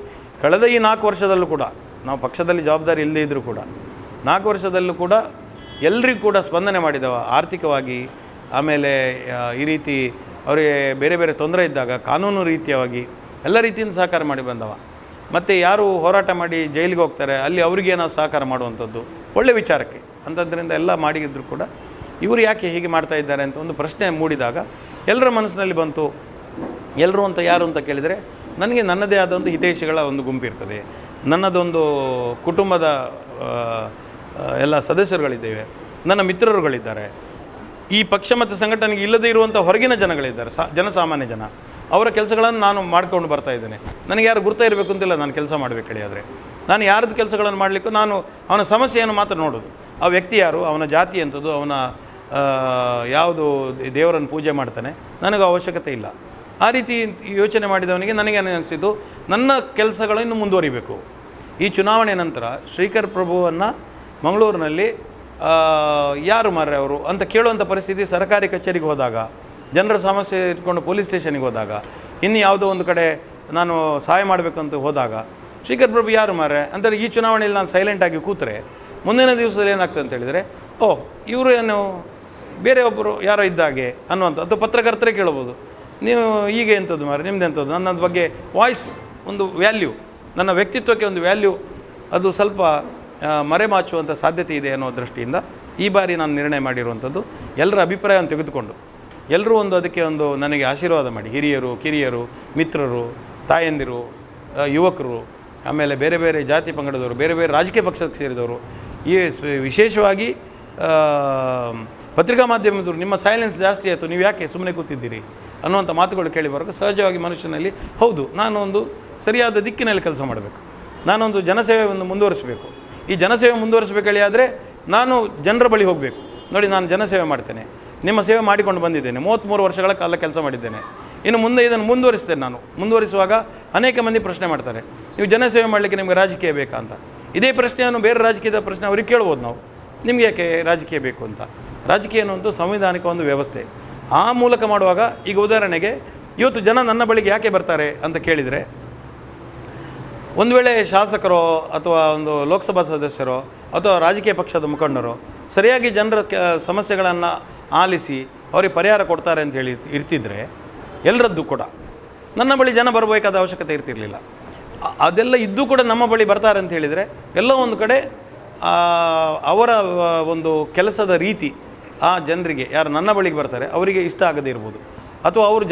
S3: ಕಳೆದ ಈ 4 ವರ್ಷದಲ್ಲೂ ಕೂಡ, ನಾವು ಪಕ್ಷದಲ್ಲಿ ಜವಾಬ್ದಾರಿ ಇಲ್ಲದೇ ಇದ್ದರೂ ಕೂಡ 4 ವರ್ಷದಲ್ಲೂ ಕೂಡ ಎಲ್ರಿಗೂ ಕೂಡ ಸ್ಪಂದನೆ ಮಾಡಿದವ. ಆರ್ಥಿಕವಾಗಿ, ಆಮೇಲೆ ಈ ರೀತಿ ಅವರಿಗೆ ಬೇರೆ ಬೇರೆ ತೊಂದರೆ ಇದ್ದಾಗ ಕಾನೂನು ರೀತಿಯಾಗಿ ಎಲ್ಲ ರೀತಿಯಿಂದ ಸಹಕಾರ ಮಾಡಿ ಬಂದವ. ಮತ್ತು ಯಾರು ಹೋರಾಟ ಮಾಡಿ ಜೈಲಿಗೆ ಹೋಗ್ತಾರೆ ಅಲ್ಲಿ ಅವರಿಗೆ ನಾವು ಸಹಕಾರ ಮಾಡುವಂಥದ್ದು ಒಳ್ಳೆಯ ವಿಚಾರಕ್ಕೆ. ಅಂಥದ್ರಿಂದ ಎಲ್ಲ ಮಾಡಿದ್ರು ಕೂಡ ಇವರು ಯಾಕೆ ಹೀಗೆ ಮಾಡ್ತಾ ಇದ್ದಾರೆ ಅಂತ ಒಂದು ಪ್ರಶ್ನೆ ಮೂಡಿದಾಗ ಎಲ್ಲರ ಮನಸ್ಸಿನಲ್ಲಿ ಬಂತು. ಎಲ್ಲರೂ ಅಂತ ಯಾರು ಅಂತ ಕೇಳಿದರೆ, ನನಗೆ ನನ್ನದೇ ಆದ ಒಂದು ಹಿತೈಷಿಗಳ ಒಂದು ಗುಂಪಿರ್ತದೆ, ನನ್ನದೊಂದು ಕುಟುಂಬದ ಎಲ್ಲ ಸದಸ್ಯರುಗಳಿದ್ದೇವೆ, ನನ್ನ ಮಿತ್ರರುಗಳಿದ್ದಾರೆ, ಈ ಪಕ್ಷ ಮತ್ತು ಸಂಘಟನೆಗೆ ಇಲ್ಲದೇ ಇರುವಂಥ ಹೊರಗಿನ ಜನಗಳಿದ್ದಾರೆ, ಜನಸಾಮಾನ್ಯ ಜನ, ಅವರ ಕೆಲಸಗಳನ್ನು ನಾನು ಮಾಡ್ಕೊಂಡು ಬರ್ತಾ ಇದ್ದೇನೆ. ನನಗೆ ಯಾರು ಗುರ್ತಾ ಇರಬೇಕು ಅಂತಿಲ್ಲ ನಾನು ಕೆಲಸ ಮಾಡಬೇಕು ಕಡೆ. ಆದರೆ ನಾನು ಯಾರದ್ದು ಕೆಲಸಗಳನ್ನು ಮಾಡಲಿಕ್ಕೂ ನಾನು ಅವನ ಸಮಸ್ಯೆಯನ್ನು ಮಾತ್ರ ನೋಡೋದು. ಆ ವ್ಯಕ್ತಿ ಯಾರು, ಅವನ ಜಾತಿ ಎಂಥದ್ದು, ಅವನ ಯಾವುದು ದೇವರನ್ನು ಪೂಜೆ ಮಾಡ್ತಾನೆ, ನನಗೆ ಅವಶ್ಯಕತೆ ಇಲ್ಲ. ಆ ರೀತಿ ಯೋಚನೆ ಮಾಡಿದವನಿಗೆ ನನಗೆ ಅನಿಸಿದ್ದು ನನ್ನ ಕೆಲಸಗಳನ್ನು ಮುಂದುವರಿಬೇಕು. ಈ ಚುನಾವಣೆ ನಂತರ ಶ್ರೀಕರ್ ಪ್ರಭುವನ್ನು ಮಂಗಳೂರಿನಲ್ಲಿ ಯಾರು ಮಾರ್ರೆ ಅವರು ಅಂತ ಕೇಳುವಂಥ ಪರಿಸ್ಥಿತಿ ಸರ್ಕಾರಿ ಕಚೇರಿಗೆ ಹೋದಾಗ, ಜನರ ಸಮಸ್ಯೆ ಇಟ್ಕೊಂಡು ಪೊಲೀಸ್ ಸ್ಟೇಷನಿಗೆ ಹೋದಾಗ, ಇನ್ನು ಯಾವುದೋ ಒಂದು ಕಡೆ ನಾನು ಸಹಾಯ ಮಾಡಬೇಕಂತ ಹೋದಾಗ ಶ್ರೀಕರ್ ಪ್ರಭು ಯಾರು ಮಾರ್ರೆ ಅಂದರೆ ಈ ಚುನಾವಣೆಯಲ್ಲಿ ನಾನು ಸೈಲೆಂಟಾಗಿ ಕೂತರೆ ಮುಂದಿನ ದಿವಸದಲ್ಲಿ ಏನಾಗ್ತದೆ ಅಂತ ಹೇಳಿದರೆ, ಇವರು ಏನು ಬೇರೆ ಒಬ್ಬರು ಯಾರೋ ಇದ್ದಾಗೆ ಅನ್ನುವಂಥ, ಅಥವಾ ಪತ್ರಕರ್ತರೇ ಕೇಳ್ಬೋದು, ನೀವು ಈಗ ಎಂಥದ್ದು ಮಾರ್ರೆ ನಿಮ್ದು ಎಂಥದ್ದು, ನನ್ನ ಬಗ್ಗೆ ವಾಯ್ಸ್ ಒಂದು ವ್ಯಾಲ್ಯೂ, ನನ್ನ ವ್ಯಕ್ತಿತ್ವಕ್ಕೆ ಒಂದು ವ್ಯಾಲ್ಯೂ ಅದು ಸ್ವಲ್ಪ ಮರೆಮಾಚುವಂಥ ಸಾಧ್ಯತೆ ಇದೆ ಅನ್ನೋ ದೃಷ್ಟಿಯಿಂದ ಈ ಬಾರಿ ನಾನು ನಿರ್ಣಯ ಮಾಡಿರುವಂಥದ್ದು, ಎಲ್ಲರ ಅಭಿಪ್ರಾಯವನ್ನು ತೆಗೆದುಕೊಂಡು ಎಲ್ಲರೂ ಒಂದು ಅದಕ್ಕೆ ಒಂದು ನನಗೆ ಆಶೀರ್ವಾದ ಮಾಡಿ, ಹಿರಿಯರು, ಕಿರಿಯರು, ಮಿತ್ರರು, ತಾಯಂದಿರು, ಯುವಕರು, ಆಮೇಲೆ ಬೇರೆ ಬೇರೆ ಜಾತಿ ಪಂಗಡದವರು, ಬೇರೆ ಬೇರೆ ರಾಜಕೀಯ ಪಕ್ಷಕ್ಕೆ ಸೇರಿದವರು, ಈ ವಿಶೇಷವಾಗಿ ಪತ್ರಿಕಾ ಮಾಧ್ಯಮದವರು, ನಿಮ್ಮ ಸೈಲೆನ್ಸ್ ಜಾಸ್ತಿ ಆಯಿತು, ನೀವು ಯಾಕೆ ಸುಮ್ಮನೆ ಕೂತಿದ್ದೀರಿ ಅನ್ನುವಂಥ ಮಾತುಗಳು ಕೇಳಿ ಬರುವಾಗ ಸಹಜವಾಗಿ ಮನುಷ್ಯನಲ್ಲಿ ಹೌದು, ನಾನು ಒಂದು ಸರಿಯಾದ ದಿಕ್ಕಿನಲ್ಲಿ ಕೆಲಸ ಮಾಡಬೇಕು, ನಾನೊಂದು ಜನಸೇವೆಯನ್ನು ಮುಂದುವರಿಸಬೇಕು. ಈ ಜನಸೇವೆ ಮುಂದುವರಿಸಬೇಕಲ್ಲಿ ಆದರೆ ನಾನು ಜನರ ಬಳಿ ಹೋಗಬೇಕು. ನೋಡಿ, ನಾನು ಜನಸೇವೆ ಮಾಡ್ತೇನೆ, ನಿಮ್ಮ ಸೇವೆ ಮಾಡಿಕೊಂಡು ಬಂದಿದ್ದೇನೆ, 33 ವರ್ಷಗಳ ಕಾಲ ಕೆಲಸ ಮಾಡಿದ್ದೇನೆ, ಇನ್ನು ಮುಂದೆ ಇದನ್ನು ಮುಂದುವರಿಸ್ತೇನೆ. ನಾನು ಮುಂದುವರಿಸುವಾಗ ಅನೇಕ ಮಂದಿ ಪ್ರಶ್ನೆ ಮಾಡ್ತಾರೆ, ನೀವು ಜನಸೇವೆ ಮಾಡಲಿಕ್ಕೆ ನಿಮಗೆ ರಾಜಕೀಯ ಬೇಕಾ ಅಂತ. ಇದೇ ಪ್ರಶ್ನೆಯನ್ನು ಬೇರೆ ರಾಜಕೀಯದ ಪ್ರಶ್ನೆ ಅವ್ರಿಗೆ ಕೇಳ್ಬೋದು ನಾವು, ನಿಮಗೆ ಯಾಕೆ ರಾಜಕೀಯ ಬೇಕು ಅಂತ. ರಾಜಕೀಯ ಅನ್ನುವಂಥ ಸಂವಿಧಾನಿಕ ಒಂದು ವ್ಯವಸ್ಥೆ. ಆ ಮೂಲಕ ಮಾಡುವಾಗ ಈಗ ಉದಾಹರಣೆಗೆ ಇವತ್ತು ಜನ ನನ್ನ ಬಳಿಗೆ ಯಾಕೆ ಬರ್ತಾರೆ ಅಂತ ಕೇಳಿದರೆ, ಒಂದು ವೇಳೆ ಶಾಸಕರೋ ಅಥವಾ ಒಂದು ಲೋಕಸಭಾ ಸದಸ್ಯರೋ ಅಥವಾ ರಾಜಕೀಯ ಪಕ್ಷದ ಮುಖಂಡರೋ ಸರಿಯಾಗಿ ಜನರ ಸಮಸ್ಯೆಗಳನ್ನು ಆಲಿಸಿ ಅವರಿಗೆ ಪರಿಹಾರ ಕೊಡ್ತಾರೆ ಅಂತ ಹೇಳಿ ಇರ್ತಿದ್ರೆ ಎಲ್ಲರದ್ದು ಕೂಡ ನನ್ನ ಬಳಿ ಜನ ಬರಬೇಕಾದ ಅವಶ್ಯಕತೆ ಇರ್ತಿರಲಿಲ್ಲ. ಅದೆಲ್ಲ ಇದ್ದೂ ಕೂಡ ನಮ್ಮ ಬಳಿ ಬರ್ತಾರೆ ಅಂತ ಹೇಳಿದರೆ ಎಲ್ಲೋ ಒಂದು ಕಡೆ ಅವರ ಒಂದು ಕೆಲಸದ ರೀತಿ ಆ ಜನರಿಗೆ ಯಾರು ನನ್ನ ಬಳಿಗೆ ಬರ್ತಾರೆ ಅವರಿಗೆ ಇಷ್ಟ ಆಗದೇ ಇರ್ಬೋದು, ಅಥವಾ ಅವರು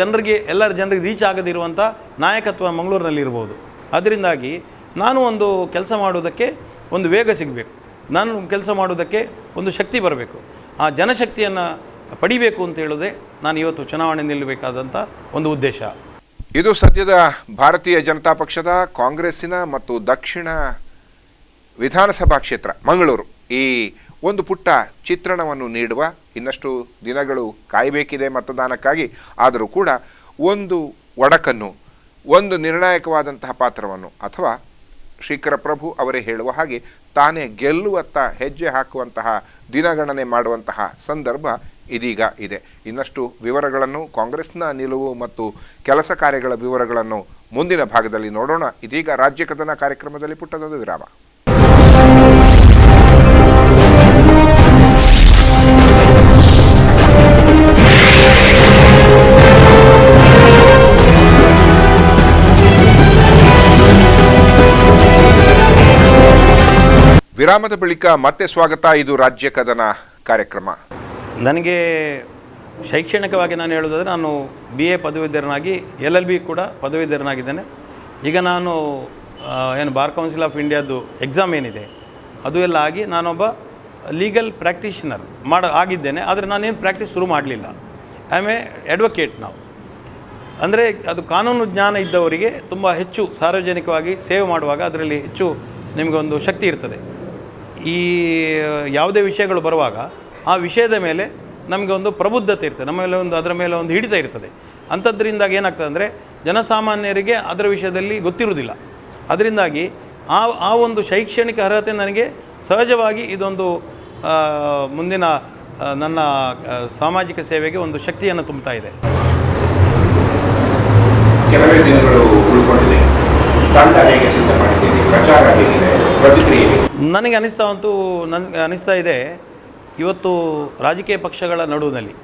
S3: ಎಲ್ಲರ ಜನರಿಗೆ ರೀಚ್ ಆಗದೇ ಇರುವಂಥ ನಾಯಕತ್ವ ಮಂಗಳೂರಿನಲ್ಲಿ ಇರ್ಬೋದು. ಅದರಿಂದಾಗಿ ನಾನು ಒಂದು ಕೆಲಸ ಮಾಡುವುದಕ್ಕೆ ಒಂದು ವೇಗ ಸಿಗಬೇಕು, ನಾನು ಕೆಲಸ ಮಾಡುವುದಕ್ಕೆ ಒಂದು ಶಕ್ತಿ ಬರಬೇಕು, ಆ ಜನಶಕ್ತಿಯನ್ನು ಪಡಿಬೇಕು ಅಂತ ಹೇಳೋದೇ ನಾನು ಇವತ್ತು ಚುನಾವಣೆ ನಿಲ್ಲಬೇಕಾದಂಥ ಒಂದು ಉದ್ದೇಶ.
S1: ಇದು ಸದ್ಯದ ಭಾರತೀಯ ಜನತಾ ಪಕ್ಷದ, ಕಾಂಗ್ರೆಸ್ಸಿನ ಮತ್ತು ದಕ್ಷಿಣ ವಿಧಾನಸಭಾ ಕ್ಷೇತ್ರ ಮಂಗಳೂರು ಈ ಒಂದು ಪುಟ್ಟ ಚಿತ್ರಣವನ್ನು ನೀಡುವ, ಇನ್ನಷ್ಟು ದಿನಗಳು ಕಾಯಬೇಕಿದೆ ಮತದಾನಕ್ಕಾಗಿ, ಆದರೂ ಕೂಡ ಒಂದು ಒಡಕನ್ನು, ಒಂದು ನಿರ್ಣಾಯಕವಾದಂತಹ ಪಾತ್ರವನ್ನು, ಅಥವಾ ಶ್ರೀಕರ ಪ್ರಭು ಅವರೇ ಹೇಳುವ ಹಾಗೆ ತಾನೇ ಗೆಲ್ಲುವತ್ತ ಹೆಜ್ಜೆ ಹಾಕುವಂತಹ ದಿನಗಣನೆ ಮಾಡುವಂತಹ ಸಂದರ್ಭ ಇದೀಗ ಇದೆ. ಇನ್ನಷ್ಟು ವಿವರಗಳನ್ನು, ಕಾಂಗ್ರೆಸ್ನ ನಿಲುವು ಮತ್ತು ಕೆಲಸ ಕಾರ್ಯಗಳ ವಿವರಗಳನ್ನು ಮುಂದಿನ ಭಾಗದಲ್ಲಿ ನೋಡೋಣ. ಇದೀಗ ರಾಜ್ಯ ಕದನ ಕಾರ್ಯಕ್ರಮದಲ್ಲಿ ಪುಟ್ಟದೊಂದು ವಿರಾಮ. ವಿರಾಮದ ಬಳಿಕ ಮತ್ತೆ ಸ್ವಾಗತ. ಇದು ರಾಜ್ಯ ಕದನ ಕಾರ್ಯಕ್ರಮ.
S3: ನನಗೆ ಶೈಕ್ಷಣಿಕವಾಗಿ ನಾನು ಹೇಳೋದಾದರೆ ನಾನು BA ಪದವೀಧರನಾಗಿ LLB ಕೂಡ ಪದವೀಧರನಾಗಿದ್ದೇನೆ. ಈಗ ನಾನು ಬಾರ್ ಕೌನ್ಸಿಲ್ ಆಫ್ ಇಂಡಿಯಾದು ಎಕ್ಸಾಮ್ ಏನಿದೆ ಅದು ಎಲ್ಲ ಆಗಿ ನಾನೊಬ್ಬ ಲೀಗಲ್ ಪ್ರಾಕ್ಟೀಷನರ್ ಆಗಿದ್ದೇನೆ. ಆದರೆ ನಾನೇನು ಪ್ರಾಕ್ಟೀಸ್ ಶುರು ಮಾಡಲಿಲ್ಲ. ಐ ಆಮ್ ಎ ಅಡ್ವೊಕೇಟ್ ನಾವು. ಅಂದರೆ ಅದು ಕಾನೂನು ಜ್ಞಾನ ಇದ್ದವರಿಗೆ ತುಂಬ ಹೆಚ್ಚು ಸಾರ್ವಜನಿಕವಾಗಿ ಸೇವೆ ಮಾಡುವಾಗ ಅದರಲ್ಲಿ ಹೆಚ್ಚು ನಿಮಗೆ ಒಂದು ಶಕ್ತಿ ಇರ್ತದೆ. ಈ ಯಾವುದೇ ವಿಷಯಗಳು ಬರುವಾಗ ಆ ವಿಷಯದ ಮೇಲೆ ನಮಗೆ ಒಂದು ಪ್ರಬುದ್ಧತೆ ಇರ್ತದೆ, ನಮ್ಮ ಮೇಲೆ ಅದರ ಮೇಲೆ ಒಂದು ಹಿಡಿತ ಇರ್ತದೆ. ಅಂಥದ್ರಿಂದಾಗಿ ಏನಾಗ್ತದೆ ಅಂದರೆ ಜನಸಾಮಾನ್ಯರಿಗೆ ಅದರ ವಿಷಯದಲ್ಲಿ ಗೊತ್ತಿರುವುದಿಲ್ಲ. ಅದರಿಂದಾಗಿ ಆ ಒಂದು ಶೈಕ್ಷಣಿಕ ಅರ್ಹತೆ ನನಗೆ ಸಹಜವಾಗಿ ಇದೊಂದು ಮುಂದಿನ ನನ್ನ ಸಾಮಾಜಿಕ ಸೇವೆಗೆ ಒಂದು ಶಕ್ತಿಯನ್ನು ತುಂಬುತ್ತಾ ಇದೆ.
S1: ಕೆಲವೇ ದಿನಗಳು ಉಳ್ಕೊಂಡಿದೆ, ತಂಡ ಹೇಗೆ ಸಿದ್ಧ ಮಾಡಿದ್ದೀರಿ, ಪ್ರಚಾರ ಹೇಗಿದೆ, ಪ್ರತಿಕ್ರಿಯೆ?
S3: ನನಗೆ ಅನಿಸ್ತಾ ಇದೆ ಇವತ್ತು ರಾಜಕೀಯ ಪಕ್ಷಗಳ ನಡುವಿನಲ್ಲಿ,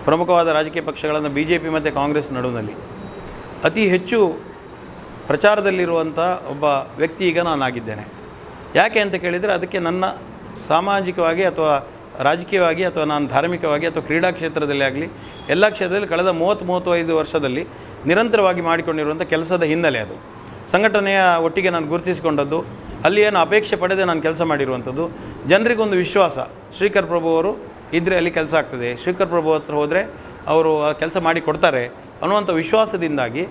S3: ಪ್ರಮುಖವಾದ ರಾಜಕೀಯ ಪಕ್ಷಗಳನ್ನು BJP ಮತ್ತು ಕಾಂಗ್ರೆಸ್ ನಡುವಿನಲ್ಲಿ ಅತಿ ಹೆಚ್ಚು ಪ್ರಚಾರದಲ್ಲಿರುವಂಥ ಒಬ್ಬ ವ್ಯಕ್ತಿ ಈಗ ನಾನಾಗಿದ್ದೇನೆ. ಯಾಕೆ ಅಂತ ಕೇಳಿದರೆ ಅದಕ್ಕೆ ನನ್ನ ಸಾಮಾಜಿಕವಾಗಿ ಅಥವಾ ರಾಜಕೀಯವಾಗಿ ಅಥವಾ ನಾನು ಧಾರ್ಮಿಕವಾಗಿ ಅಥವಾ ಕ್ರೀಡಾ ಕ್ಷೇತ್ರದಲ್ಲಿ ಆಗಲಿ ಎಲ್ಲ ಕ್ಷೇತ್ರದಲ್ಲಿ ಕಳೆದ 30-35 ವರ್ಷದಲ್ಲಿ ನಿರಂತರವಾಗಿ ಮಾಡಿಕೊಂಡಿರುವಂಥ ಕೆಲಸದ ಹಿನ್ನೆಲೆ ಅದು. ಸಂಘಟನೆಯ ಒಟ್ಟಿಗೆ ನಾನು ಗುರುತಿಸಿಕೊಂಡದ್ದು, ಅಲ್ಲಿ ಏನು ಅಪೇಕ್ಷೆ ಪಡೆದೇ ನಾನು ಕೆಲಸ ಮಾಡಿರುವಂಥದ್ದು. ಜನರಿಗೊಂದು ವಿಶ್ವಾಸ, ಶ್ರೀಕರ್ ಪ್ರಭು ಅವರು ಇದ್ದರೆ ಅಲ್ಲಿ ಕೆಲಸ ಆಗ್ತದೆ, ಶ್ರೀಕರ್ ಪ್ರಭು ಹತ್ರ ಹೋದರೆ ಅವರು ಆ ಕೆಲಸ ಮಾಡಿ ಕೊಡ್ತಾರೆ ಅನ್ನುವಂಥ ವಿಶ್ವಾಸದಿಂದಾಗಿ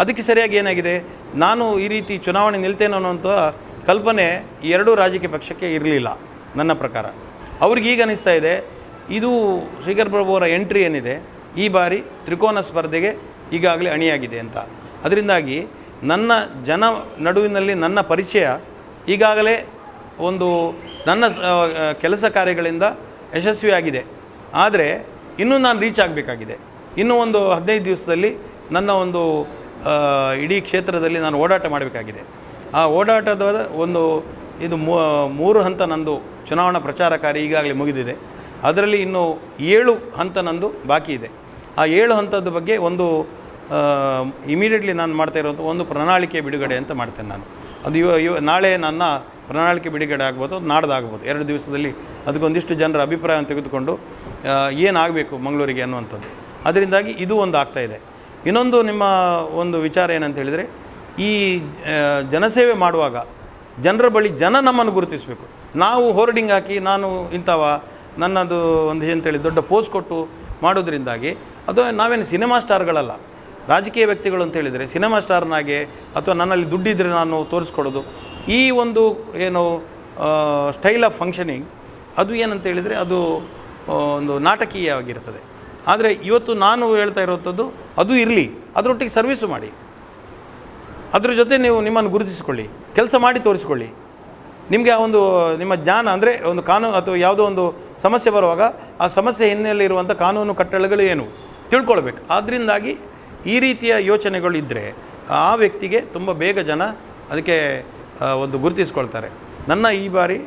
S3: ಅದಕ್ಕೆ ಸರಿಯಾಗಿ ಏನಾಗಿದೆ, ನಾನು ಈ ರೀತಿ ಚುನಾವಣೆ ನಿಲ್ತೇನೆ ಅನ್ನುವಂಥ ಕಲ್ಪನೆ ಈ ಎರಡೂ ರಾಜಕೀಯ ಪಕ್ಷಕ್ಕೆ ಇರಲಿಲ್ಲ ನನ್ನ ಪ್ರಕಾರ. ಅವ್ರಿಗೀಗ ಅನಿಸ್ತಾ ಇದೆ ಇದು ಶ್ರೀಕರ್ ಪ್ರಭು ಅವರ ಎಂಟ್ರಿ ಏನಿದೆ ಈ ಬಾರಿ ತ್ರಿಕೋನ ಸ್ಪರ್ಧೆಗೆ ಈಗಾಗಲೇ ಅಣಿಯಾಗಿದೆ ಅಂತ. ಅದರಿಂದಾಗಿ ನನ್ನ ಜನ ನಡುವಿನಲ್ಲಿ ನನ್ನ ಪರಿಚಯ ಈಗಾಗಲೇ ಒಂದು ನನ್ನ ಕೆಲಸ ಕಾರ್ಯಗಳಿಂದ ಯಶಸ್ವಿಯಾಗಿದೆ. ಆದರೆ ಇನ್ನೂ ನಾನು ರೀಚ್ ಆಗಬೇಕಾಗಿದೆ. ಇನ್ನೂ ಒಂದು 15 ದಿವಸದಲ್ಲಿ ನನ್ನ ಒಂದು ಇಡೀ ಕ್ಷೇತ್ರದಲ್ಲಿ ನಾನು ಓಡಾಟ ಮಾಡಬೇಕಾಗಿದೆ. ಆ ಓಡಾಟದ ಒಂದು ಇದು 3 ಹಂತ ನಂದು ಚುನಾವಣಾ ಪ್ರಚಾರ ಕಾರ್ಯ ಈಗಾಗಲೇ ಮುಗಿದಿದೆ. ಅದರಲ್ಲಿ ಇನ್ನೂ 7 ಹಂತ ನಂದು ಬಾಕಿ ಇದೆ. ಆ 7 ಹಂತದ ಬಗ್ಗೆ ಒಂದು ಇಮಿಡಿಯೇಟ್ಲಿ ನಾನು ಮಾಡ್ತಾ ಇರೋಂಥ ಒಂದು ಪ್ರಣಾಳಿಕೆ ಬಿಡುಗಡೆ ಅಂತ ಮಾಡ್ತೇನೆ ನಾನು. ಅದು ನಾಳೆ ನನ್ನ ಪ್ರಣಾಳಿಕೆ ಬಿಡುಗಡೆ ಆಗ್ಬೋದು, ನಾಡ್ದಾಗ್ಬೋದು. 2 ದಿವಸದಲ್ಲಿ ಅದಕ್ಕೊಂದಿಷ್ಟು ಜನರ ಅಭಿಪ್ರಾಯವನ್ನು ತೆಗೆದುಕೊಂಡು ಏನಾಗಬೇಕು ಮಂಗಳೂರಿಗೆ ಅನ್ನುವಂಥದ್ದು. ಅದರಿಂದಾಗಿ ಇದು ಒಂದು ಆಗ್ತಾಯಿದೆ. ಇನ್ನೊಂದು ನಿಮ್ಮ ಒಂದು ವಿಚಾರ ಏನಂತ ಹೇಳಿದರೆ, ಈ ಜನಸೇವೆ ಮಾಡುವಾಗ ಜನರ ಬಳಿ ನಮ್ಮನ್ನು ಗುರುತಿಸಬೇಕು. ನಾವು ಹೋರ್ಡಿಂಗ್ ಹಾಕಿ ನಾನು ಇಂಥವ ನನ್ನದು ಒಂದು ಅಂತೇಳಿ ದೊಡ್ಡ ಪೋಸ್ ಕೊಟ್ಟು ಮಾಡೋದ್ರಿಂದಾಗಿ ಅದು ನಾವೇನು ಸಿನಿಮಾ ಸ್ಟಾರ್ಗಳಲ್ಲ, ರಾಜಕೀಯ ವ್ಯಕ್ತಿಗಳು ಅಂತ ಹೇಳಿದರೆ ಸಿನಿಮಾ ಸ್ಟಾರ್ನಾಗೆ ಅಥವಾ ನನ್ನಲ್ಲಿ ದುಡ್ಡಿದ್ದರೆ ನಾನು ತೋರಿಸ್ಕೊಡೋದು, ಈ ಒಂದು ಏನು ಸ್ಟೈಲ್ ಆಫ್ ಫಂಕ್ಷನಿಂಗ್ ಅದು ಏನಂತ ಹೇಳಿದರೆ ಅದು ಒಂದು ನಾಟಕೀಯವಾಗಿರ್ತದೆ. ಆದರೆ ಇವತ್ತು ನಾನು ಹೇಳ್ತಾ ಇರೋವಂಥದ್ದು ಅದು ಇರಲಿ, ಅದರೊಟ್ಟಿಗೆ ಸರ್ವಿಸು ಮಾಡಿ, ಅದ್ರ ಜೊತೆ ನೀವು ನಿಮ್ಮನ್ನು ಗುರುತಿಸಿಕೊಳ್ಳಿ, ಕೆಲಸ ಮಾಡಿ ತೋರಿಸ್ಕೊಳ್ಳಿ. ನಿಮಗೆ ಆ ಒಂದು ನಿಮ್ಮ ಜ್ಞಾನ ಅಂದರೆ ಒಂದು ಕಾನೂನು ಅಥವಾ ಯಾವುದೋ ಒಂದು ಸಮಸ್ಯೆ ಬರುವಾಗ ಆ ಸಮಸ್ಯೆ ಹಿನ್ನೆಲೆ ಇರುವಂಥ ಕಾನೂನು ಕಟ್ಟಳೆಗಳು ಏನು ತಿಳ್ಕೊಳ್ಬೇಕು. ಅದರಿಂದಾಗಿ ಈ ರೀತಿಯ ಯೋಚನೆಗಳು ಇದ್ದರೆ ಆ ವ್ಯಕ್ತಿಗೆ ತುಂಬ ಬೇಗ ಜನ ಅದಕ್ಕೆ ಒಂದು ಗುರುತಿಸ್ಕೊಳ್ತಾರೆ. ನನ್ನ ಈ ಬಾರಿ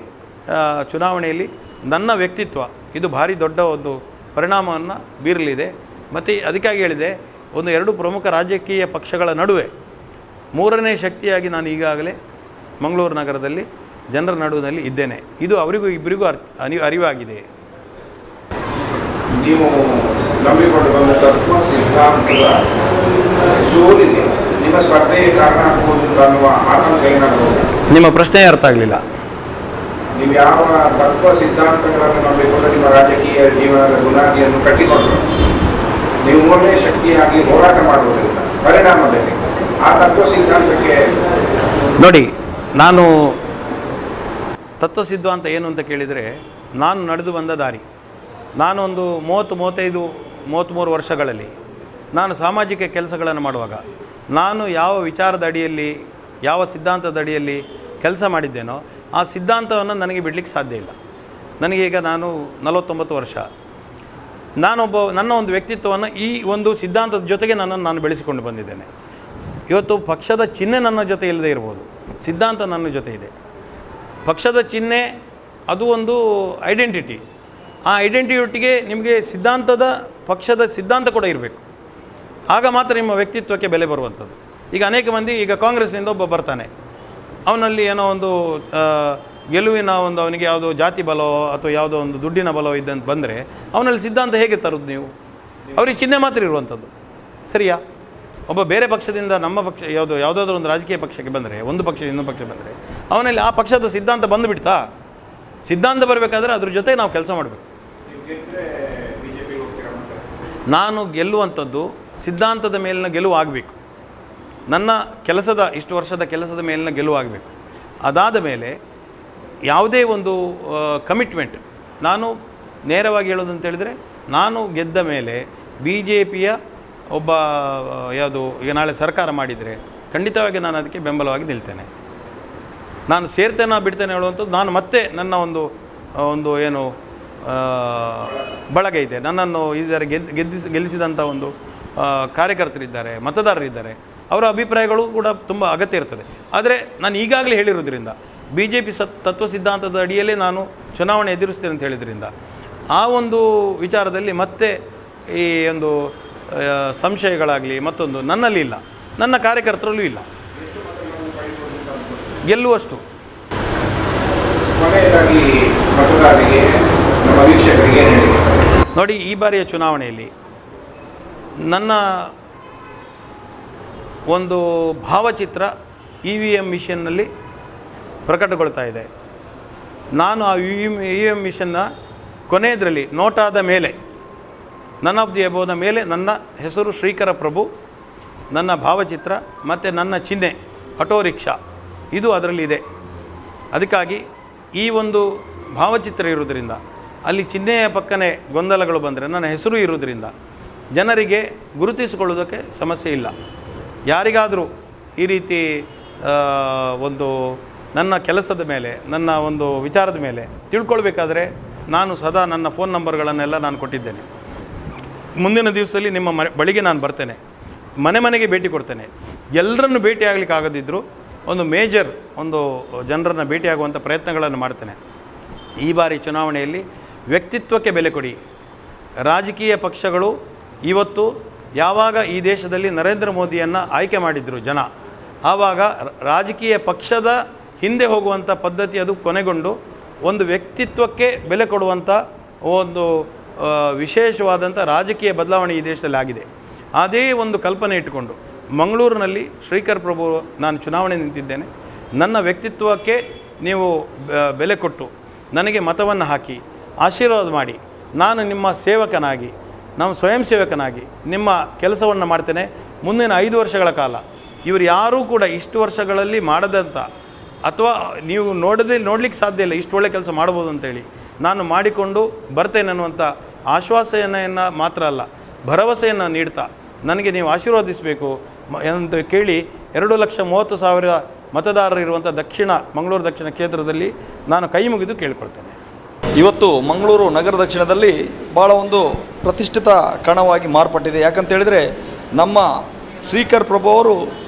S3: ಚುನಾವಣೆಯಲ್ಲಿ ನನ್ನ ವ್ಯಕ್ತಿತ್ವ ಇದು ಭಾರಿ ದೊಡ್ಡ ಒಂದು ಪರಿಣಾಮವನ್ನು ಬೀರಲಿದೆ. ಮತ್ತು ಅದಕ್ಕಾಗಿ ಹೇಳಿದೆ, ಒಂದು 2 ಪ್ರಮುಖ ರಾಜಕೀಯ ಪಕ್ಷಗಳ ನಡುವೆ ಮೂರನೇ ಶಕ್ತಿಯಾಗಿ ನಾನು ಈಗಾಗಲೇ ಮಂಗಳೂರು ನಗರದಲ್ಲಿ ಜನರ ನಡುವಿನಲ್ಲಿ ಇದ್ದೇನೆ. ಇದು ಅವರಿಗೂ ಇಬ್ಬರಿಗೂ ಅರಿವಾಗಿದೆ.
S1: ನೀವು ನಂಬಿಕೊಂಡು ಬಂದ ತತ್ವ ಸಿದ್ಧಾಂತದ ಸೋಲಿಗೆ ನಿಮ್ಮ ಸ್ಪರ್ಧೆಗೆ ಕಾರಣ ಆಗ್ಬೋದು ಅನ್ನುವ ಆತಂಕ ಏನಾದರೂ?
S3: ನಿಮ್ಮ ಪ್ರಶ್ನೆ ಅರ್ಥ ಆಗಲಿಲ್ಲ.
S1: ನೀವು ಯಾವ ತತ್ವ ಸಿದ್ಧಾಂತಗಳನ್ನು ನಂಬಿಕೊಂಡು ನಿಮ್ಮ ರಾಜಕೀಯ ಜೀವನದ ಬುನಾದಿಯನ್ನು ಕಟ್ಟಿಕೊಂಡರು, ನೀವು ಮೂರನೇ ಶಕ್ತಿಯಾಗಿ ಹೋರಾಟ ಮಾಡುವುದರಿಂದ ಪರಿಣಾಮದಲ್ಲಿ ಆ ತತ್ವ ಸಿದ್ಧಾಂತಕ್ಕೆ
S3: ನೋಡಿ, ನಾನು ತತ್ವ ಸಿದ್ಧಾಂತ ಏನು ಅಂತ ಕೇಳಿದರೆ, ನಾನು ನಡೆದು ಬಂದ ದಾರಿ, ನಾನು ಒಂದು 33 ವರ್ಷಗಳಲ್ಲಿ ನಾನು ಸಾಮಾಜಿಕ ಕೆಲಸಗಳನ್ನು ಮಾಡುವಾಗ ನಾನು ಯಾವ ವಿಚಾರದ ಅಡಿಯಲ್ಲಿ, ಯಾವ ಸಿದ್ಧಾಂತದ ಅಡಿಯಲ್ಲಿ ಕೆಲಸ ಮಾಡಿದ್ದೇನೋ ಆ ಸಿದ್ಧಾಂತವನ್ನು ನನಗೆ ಬಿಡಲಿಕ್ಕೆ ಸಾಧ್ಯ ಇಲ್ಲ. ನನಗೀಗ ನಾನು 49 ವರ್ಷ. ನನ್ನ ಒಂದು ವ್ಯಕ್ತಿತ್ವವನ್ನು ಈ ಒಂದು ಸಿದ್ಧಾಂತದ ಜೊತೆಗೆ ನಾನು ಬೆಳೆಸಿಕೊಂಡು ಬಂದಿದ್ದೇನೆ. ಇವತ್ತು ಪಕ್ಷದ ಚಿಹ್ನೆ ನನ್ನ ಜೊತೆ ಇಲ್ಲದೆ ಇರ್ಬೋದು, ಸಿದ್ಧಾಂತ ನನ್ನ ಜೊತೆ ಇದೆ. ಪಕ್ಷದ ಚಿಹ್ನೆ ಅದು ಒಂದು ಐಡೆಂಟಿಟಿ. ಆ ಐಡೆಂಟಿಟಿಗೆ ನಿಮಗೆ ಪಕ್ಷದ ಸಿದ್ಧಾಂತ ಕೂಡ ಇರಬೇಕು. ಆಗ ಮಾತ್ರ ನಿಮ್ಮ ವ್ಯಕ್ತಿತ್ವಕ್ಕೆ ಬೆಲೆ ಬರುವಂಥದ್ದು. ಈಗ ಅನೇಕ ಮಂದಿ, ಈಗ ಕಾಂಗ್ರೆಸ್ನಿಂದ ಒಬ್ಬ ಬರ್ತಾನೆ, ಅವನಲ್ಲಿ ಏನೋ ಒಂದು ಗೆಲುವಿನ ಒಂದು, ಅವನಿಗೆ ಯಾವುದೋ ಜಾತಿ ಬಲವೋ ಅಥವಾ ಯಾವುದೋ ಒಂದು ದುಡ್ಡಿನ ಬಲವೋ ಇದ್ದಂತ ಬಂದರೆ ಅವನಲ್ಲಿ ಸಿದ್ಧಾಂತ ಹೇಗೆ ತರೋದು ನೀವು? ಅವ್ರಿಗೆ ಚಿಹ್ನೆ ಮಾತ್ರ ಇರುವಂಥದ್ದು, ಸರಿಯಾ? ಒಬ್ಬ ಬೇರೆ ಪಕ್ಷದಿಂದ ನಮ್ಮ ಪಕ್ಷ ಯಾವುದಾದ್ರೂ ಒಂದು ರಾಜಕೀಯ ಪಕ್ಷಕ್ಕೆ ಬಂದರೆ, ಒಂದು ಪಕ್ಷ ಇನ್ನೊಂದು ಪಕ್ಷ ಬಂದರೆ ಅವನಲ್ಲಿ ಆ ಪಕ್ಷದ ಸಿದ್ಧಾಂತ ಬಂದುಬಿಡ್ತಾ? ಸಿದ್ಧಾಂತ ಬರಬೇಕಾದ್ರೆ ಅದ್ರ ಜೊತೆ ನಾವು ಕೆಲಸ ಮಾಡಬೇಕು. ನಾನು ಗೆಲ್ಲುವಂಥದ್ದು ಸಿದ್ಧಾಂತದ ಮೇಲಿನ ಗೆಲುವು ಆಗಬೇಕು. ನನ್ನ ಕೆಲಸದ, ಇಷ್ಟು ವರ್ಷದ ಕೆಲಸದ ಮೇಲಿನ ಗೆಲುವು ಆಗಬೇಕು. ಅದಾದ ಮೇಲೆ ಯಾವುದೇ ಒಂದು ಕಮಿಟ್ಮೆಂಟ್, ನಾನು ನೇರವಾಗಿ ಹೇಳೋದಂತ ಹೇಳಿದರೆ, ನಾನು ಗೆದ್ದ ಮೇಲೆ BJPಯ ಒಬ್ಬ ಈಗ ನಾಳೆ ಸರ್ಕಾರ ಮಾಡಿದರೆ ಖಂಡಿತವಾಗಿ ನಾನು ಅದಕ್ಕೆ ಬೆಂಬಲವಾಗಿ ನಿಲ್ತೇನೆ. ನಾನು ಸೇರ್ತೇನೋ ಬಿಡ್ತೇನೆ ಹೇಳುವಂಥದ್ದು, ನಾನು ಮತ್ತೆ ನನ್ನ ಒಂದು ಏನು ಬಳಗ ಇದೆ, ನನ್ನನ್ನು ಇದರ ಗೆಲ್ಲಿಸಿದಂಥ ಒಂದು ಕಾರ್ಯಕರ್ತರಿದ್ದಾರೆ, ಮತದಾರರಿದ್ದಾರೆ, ಅವರ ಅಭಿಪ್ರಾಯಗಳು ಕೂಡ ತುಂಬ ಅಗತ್ಯ ಇರ್ತದೆ. ಆದರೆ ನಾನು ಈಗಾಗಲೇ ಹೇಳಿರೋದ್ರಿಂದ, BJP ತತ್ವ ಸಿದ್ಧಾಂತದ ಅಡಿಯಲ್ಲೇ ನಾನು ಚುನಾವಣೆ ಎದುರಿಸ್ತೇನೆ ಅಂತ ಹೇಳಿದ್ರಿಂದ ಆ ಒಂದು ವಿಚಾರದಲ್ಲಿ ಮತ್ತೆ ಈ ಒಂದು ಸಂಶಯಗಳಾಗಲಿ ಮತ್ತೊಂದು ನನ್ನಲ್ಲಿ ಇಲ್ಲ, ನನ್ನ ಕಾರ್ಯಕರ್ತರಲ್ಲೂ ಇಲ್ಲ. ಗೆಲ್ಲುವಷ್ಟು. ನೋಡಿ, ಈ ಬಾರಿಯ ಚುನಾವಣೆಯಲ್ಲಿ ನನ್ನ ಒಂದು ಭಾವಚಿತ್ರ EVM ಮಿಷನ್ನಲ್ಲಿ ಪ್ರಕಟಗೊಳ್ತಾ ಇದೆ. ನಾನು ಆ EVM ಮಿಷನ್ನ ಕೊನೆಯದರಲ್ಲಿ ನೋಟಾದ ಮೇಲೆ, ನನ್ ಆಫ್ ದಿ ಅಬೋವ್ನ ಮೇಲೆ ನನ್ನ ಹೆಸರು ಶ್ರೀಕರ ಪ್ರಭು, ನನ್ನ ಭಾವಚಿತ್ರ ಮತ್ತು ನನ್ನ ಚಿಹ್ನೆ ಆಟೋ ರಿಕ್ಷಾ ಇದು ಅದರಲ್ಲಿದೆ. ಅದಕ್ಕಾಗಿ ಈ ಒಂದು ಭಾವಚಿತ್ರ ಇರೋದರಿಂದ, ಅಲ್ಲಿ ಚಿಹ್ನೆಯ ಪಕ್ಕನೆ ಗೊಂದಲಗಳು ಬಂದರೆ ನನ್ನ ಹೆಸರು ಇರೋದರಿಂದ ಜನರಿಗೆ ಗುರುತಿಸಿಕೊಳ್ಳೋದಕ್ಕೆ ಸಮಸ್ಯೆ ಇಲ್ಲ. ಯಾರಿಗಾದರೂ ಈ ರೀತಿ ಒಂದು ನನ್ನ ಕೆಲಸದ ಮೇಲೆ, ನನ್ನ ಒಂದು ವಿಚಾರದ ಮೇಲೆ ತಿಳ್ಕೊಳ್ಬೇಕಾದ್ರೆ ನಾನು ಸದಾ ನನ್ನ ಫೋನ್ ನಂಬರ್ಗಳನ್ನೆಲ್ಲ ನಾನು ಕೊಟ್ಟಿದ್ದೇನೆ. ಮುಂದಿನ ದಿವಸದಲ್ಲಿ ನಿಮ್ಮ ಬಳಿಗೆ ನಾನು ಬರ್ತೇನೆ, ಮನೆಗೆ ಭೇಟಿ ಕೊಡ್ತೇನೆ. ಎಲ್ಲರನ್ನು ಭೇಟಿ ಆಗಲಿಕ್ಕೆ ಆಗದಿದ್ದರೂ ಒಂದು ಮೇಜರ್ ಜನರನ್ನು ಭೇಟಿಯಾಗುವಂಥ ಪ್ರಯತ್ನಗಳನ್ನು ಮಾಡ್ತೇನೆ. ಈ ಬಾರಿ ಚುನಾವಣೆಯಲ್ಲಿ ವ್ಯಕ್ತಿತ್ವಕ್ಕೆ ಬೆಲೆ ಕೊಡಿ. ರಾಜಕೀಯ ಪಕ್ಷಗಳು ಇವತ್ತು ಯಾವಾಗ ಈ ದೇಶದಲ್ಲಿ ನರೇಂದ್ರ ಮೋದಿಯನ್ನು ಆಯ್ಕೆ ಮಾಡಿದರು ಜನ, ಆವಾಗ ರಾಜಕೀಯ ಪಕ್ಷದ ಹಿಂದೆ ಹೋಗುವಂಥ ಪದ್ಧತಿ ಅದು ಕೊನೆಗೊಂಡು ಒಂದು ವ್ಯಕ್ತಿತ್ವಕ್ಕೆ ಬೆಲೆ ಕೊಡುವಂಥ ಒಂದು ವಿಶೇಷವಾದಂಥ ರಾಜಕೀಯ ಬದಲಾವಣೆ ಈ ದೇಶದಲ್ಲಿ ಆಗಿದೆ. ಅದೇ ಒಂದು ಕಲ್ಪನೆ ಇಟ್ಟುಕೊಂಡು ಮಂಗಳೂರಿನಲ್ಲಿ ಶ್ರೀಕರ್ ಪ್ರಭು ನಾನು ಚುನಾವಣೆ ನಿಂತಿದ್ದೇನೆ. ನನ್ನ ವ್ಯಕ್ತಿತ್ವಕ್ಕೆ ನೀವು ಬೆಲೆ ಕೊಟ್ಟು ನನಗೆ ಮತವನ್ನು ಹಾಕಿ ಆಶೀರ್ವಾದ ಮಾಡಿ, ನಾನು ನಿಮ್ಮ ಸೇವಕನಾಗಿ, ನಾವು ಸ್ವಯಂ ಸೇವಕನಾಗಿ ನಿಮ್ಮ ಕೆಲಸವನ್ನು ಮಾಡ್ತೇನೆ. ಮುಂದಿನ 5 ವರ್ಷಗಳ ಕಾಲ ಇವರು ಯಾರೂ ಕೂಡ ಇಷ್ಟು ವರ್ಷಗಳಲ್ಲಿ ಮಾಡದಂಥ, ಅಥವಾ ನೀವು ನೋಡಲಿಕ್ಕೆ ಸಾಧ್ಯ ಇಲ್ಲ ಇಷ್ಟು ಒಳ್ಳೆ ಕೆಲಸ ಮಾಡ್ಬೋದು ಅಂತೇಳಿ ನಾನು ಮಾಡಿಕೊಂಡು ಬರ್ತೇನೆ ಅನ್ನುವಂಥ ಆಶ್ವಾಸನೆಯನ್ನು ಮಾತ್ರ ಅಲ್ಲ, ಭರವಸೆಯನ್ನು ನೀಡ್ತಾ ನನಗೆ ನೀವು ಆಶೀರ್ವಾದಿಸಬೇಕು ಅಂತ ಕೇಳಿ 2,30,000 ಮತದಾರರು ಇರುವಂಥ ಮಂಗಳೂರು ದಕ್ಷಿಣ ಕ್ಷೇತ್ರದಲ್ಲಿ ನಾನು ಕೈ ಮುಗಿದು ಕೇಳಿಕೊಳ್ತೇನೆ.
S4: ಇವತ್ತು ಮಂಗಳೂರು ನಗರ ದಕ್ಷಿಣದಲ್ಲಿ ಭಾಳ ಒಂದು ಪ್ರತಿಷ್ಠಿತ ಕಣವಾಗಿ ಮಾರ್ಪಟ್ಟಿದೆ. ಯಾಕಂತೇಳಿದರೆ ನಮ್ಮ ಶ್ರೀಕರ್ ಪ್ರಭು ಅವರು